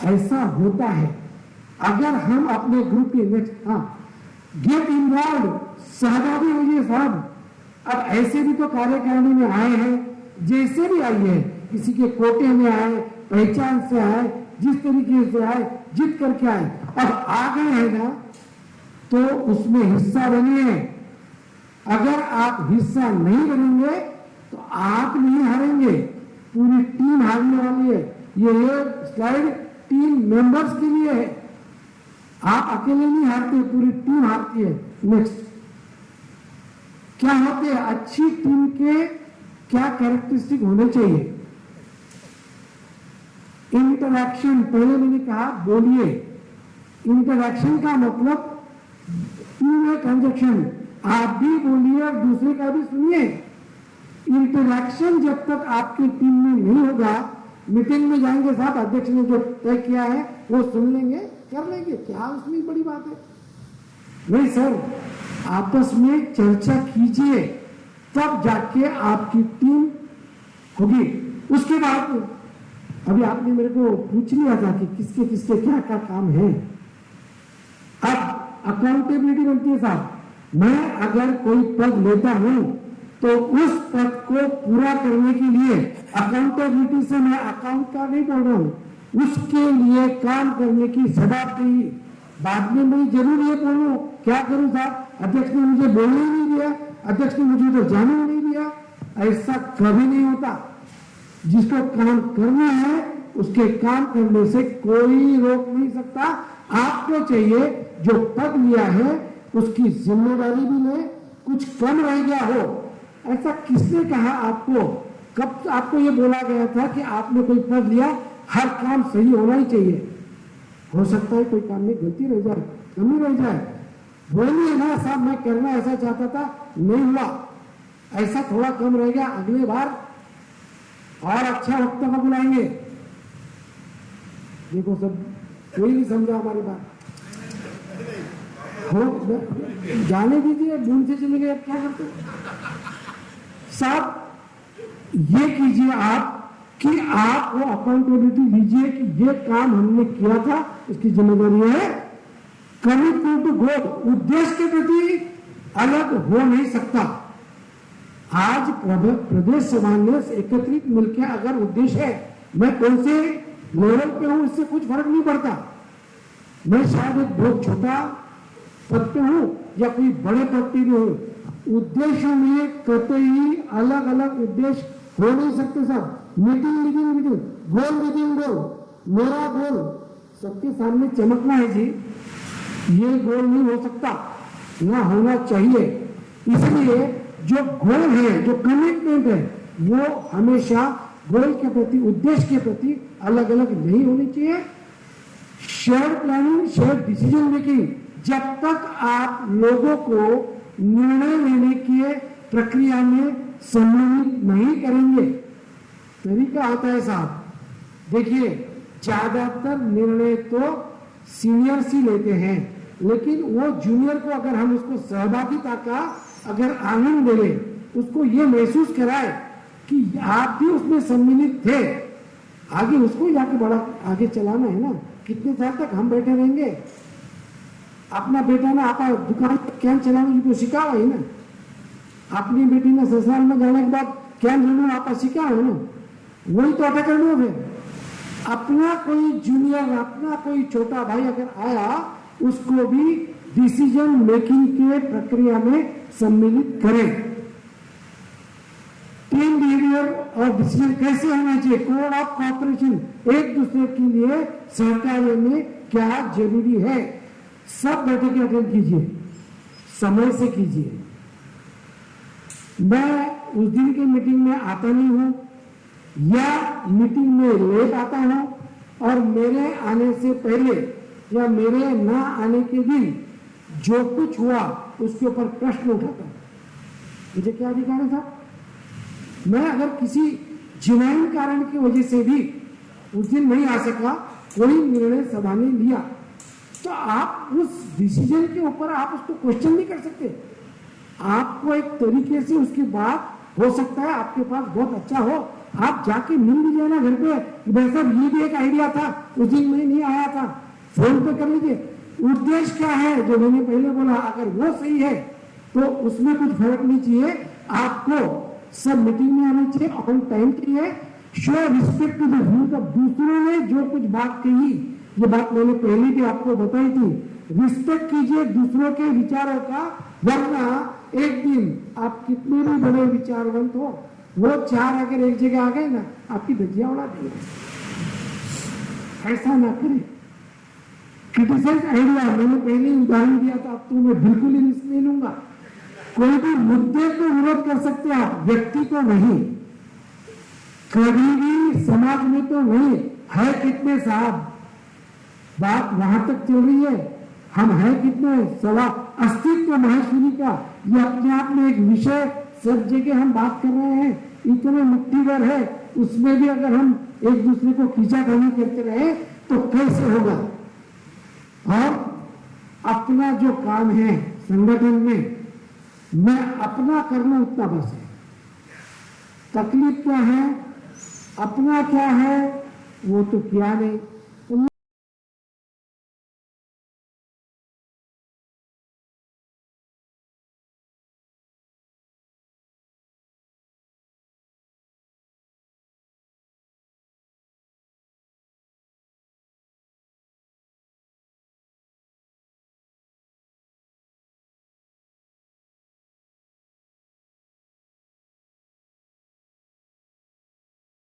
ऐसा होता है अगर हम अपने ग्रुप के नेक्स्ट, गेट इन्वॉल्व, सहभागी होइए साहब। अब ऐसे भी तो कार्यकारिणी में आए हैं, जैसे भी आइए, किसी के कोटे में आए, पहचान से आए, जिस तरीके से आए, जीत करके आए, अब आ गए हैं ना, तो उसमें हिस्सा बनिए। अगर आप हिस्सा नहीं बनेंगे तो आप नहीं हारेंगे, पूरी टीम हारने वाली है। ये स्लाइड टीम मेंबर्स के लिए है, आप अकेले नहीं हारते, पूरी टीम हारती है। नेक्स्ट, क्या होते हैं अच्छी टीम के क्या कैरेक्टरिस्टिक होने चाहिए। इंटरैक्शन, पहले मैंने कहा बोलिए, इंटरैक्शन का मतलब ट्रांजेक्शन, आप भी बोलिए और दूसरे का भी सुनिए। इंटरैक्शन जब तक आपकी टीम में नहीं होगा, मीटिंग में जाएंगे साहब, अध्यक्ष ने जो तय किया है वो सुन लेंगे, कर लेंगे, क्या उसमें बड़ी बात है। नहीं सर, आपस में चर्चा कीजिए, तब जाके आपकी टीम होगी। उसके बाद अभी आपने मेरे को पूछ लिया था कि किसके किसके क्या क्या काम है। अब अकाउंटेबिलिटी बनती है साहब, मैं अगर कोई पद लेता हूं तो उस पद को पूरा करने के लिए, अकाउंटेबिलिटी से मैं अकाउंट का नहीं बोल रहा हूं, उसके लिए काम करने की जवाबदेही। बाद में मैं जरूर ये बोलूं, क्या करूं साहब, अध्यक्ष ने मुझे बोलने ही नहीं दिया, अध्यक्ष ने मुझे उधर जाने ही नहीं दिया। ऐसा कभी नहीं होता। जिसको काम करना है उसके काम करने से कोई रोक नहीं सकता। आपको चाहिए जो पद लिया है उसकी जिम्मेदारी भी ले, कुछ कम रह गया हो। ऐसा किसने कहा आपको, कब आपको ये बोला गया था कि आपने कोई पद लिया हर काम सही होना ही चाहिए। हो सकता है कोई काम में गलती रह जाए, कमी रह जाए, बोलिए ना साहब मैं करना ऐसा चाहता था, नहीं हुआ, ऐसा थोड़ा कम रह गया, अगले बार और अच्छा वक्ता को बुलाएंगे। देखो सब कोई नहीं समझा हमारी बात, हो जाने दीजिए, बूंद से चले गए, क्या करते साहब। ये कीजिए आप कि आप वो अकाउंटेबिलिटी लीजिए कि ये काम हमने किया था, इसकी जिम्मेदारी है। कमिटमेंट टू गोल, उद्देश्य के प्रति अलग हो नहीं सकता। आज प्रदेश सभा में एकत्रित मिलकर अगर उद्देश्य है, मैं कौन से लेवल पे हूं इससे कुछ फर्क नहीं पड़ता। मैं शायद एक बहुत छोटा पद पे हूं या कोई बड़े पद पे भी हूं, उद्देश्यों में कतई अलग अलग उद्देश्य हो नहीं सकते साहब। मीटिंग, गोल विदिन गोल, मेरा गोल सबके सामने चमकना है जी, ये गोल नहीं हो सकता, ना होना चाहिए। इसलिए जो गोल है, जो कमिटमेंट है, वो हमेशा गोल के प्रति, उद्देश्य के प्रति अलग अलग नहीं होनी चाहिए। Share planning, share decision making, जब तक आप लोगों को निर्णय लेने की प्रक्रिया में सम्मिलित नहीं करेंगे, तरीका आता है साहब। देखिए ज्यादातर निर्णय तो सीनियर्स ही लेते हैं, लेकिन वो जूनियर को अगर हम उसको सहभागिता का अगर आनंद दे, उसको ये महसूस कराए कि आप भी उसमें सम्मिलित थे, आगे उसको जाके बड़ा आगे चलाना है ना। कितने साल तक हम बैठे रहेंगे। अपना बेटा ना आपका दुकान कैन चलाने की सिखा हुआ है ना, अपनी बेटी ने ससुराल में जाने के बाद कैन चलाना आपका सिखा है ना, वही तो अटक करना है। अपना कोई जूनियर, अपना कोई छोटा भाई अगर आया, उसको भी डिसीजन मेकिंग के प्रक्रिया में सम्मिलित करें। टीम बिहेवियर और डिसीजन कैसे होना चाहिए, कोड ऑफ कॉपरेशन, एक दूसरे के लिए सहकार्य में क्या जरूरी है, सब बैठकें अटेंड कीजिए, समय से कीजिए। मैं उस दिन की मीटिंग में आता नहीं हूं या मीटिंग में लेट आता हूं, और मेरे आने से पहले या मेरे ना आने के दिन जो कुछ हुआ उसके ऊपर प्रश्न उठाता हूं। मुझे क्या अधिकार है साहब। मैं अगर किसी जिनाइन कारण की वजह से भी उस दिन नहीं आ सका, कोई निर्णय सभा ने लिया, तो आप उस डिसीजन के ऊपर आप उसको क्वेश्चन नहीं कर सकते। आपको एक तरीके से उसके बाद हो सकता है आपके पास बहुत अच्छा हो, आप जाके मिल लीजिए ना घर पे, भाई साहब ये भी एक आइडिया था, उस दिन मैं नहीं आया था, फोन पे कर लीजिए। उद्देश्य क्या है जो मैंने पहले बोला, अगर वो सही है तो उसमें कुछ फर्क नहीं चाहिए। आपको सब मीटिंग में आना चाहिए, ऑन टाइम चाहिए, show respect to the views of दूसरों ने जो कुछ बात कही, ये बात मैंने पहले भी आपको बताई थी, रिस्पेक्ट कीजिए दूसरों के विचारों का, वरना एक दिन आप कितने भी बड़े विचारवंत हो, वो चार अगर एक जगह आ गए ना, आपकी धज्जियां उड़ा देंगे। ऐसा ना करें। क्रिटिसाइज आइडिया, मैंने पहले उदाहरण दिया था, अब तो मैं बिल्कुल ही रिस्क नहीं लूंगा। कोई भी मुद्दे को विरोध कर सकते हैं आप, व्यक्ति को नहीं। कभी समाज में तो नहीं है कितने साहब, बात वहां तक चल रही है। हम है कितने, सवाल अस्तित्व महेश्वरी का ये अपने आप में एक विषय, सब जगह हम बात कर रहे हैं, इतने मुट्ठी भर है, उसमें भी अगर हम एक दूसरे को खींचातानी करते रहे तो कैसे होगा। और अपना जो काम है संगठन में, मैं अपना कर लूं उतना बस है। तकलीफ क्या है, अपना क्या है वो तो किया नहीं।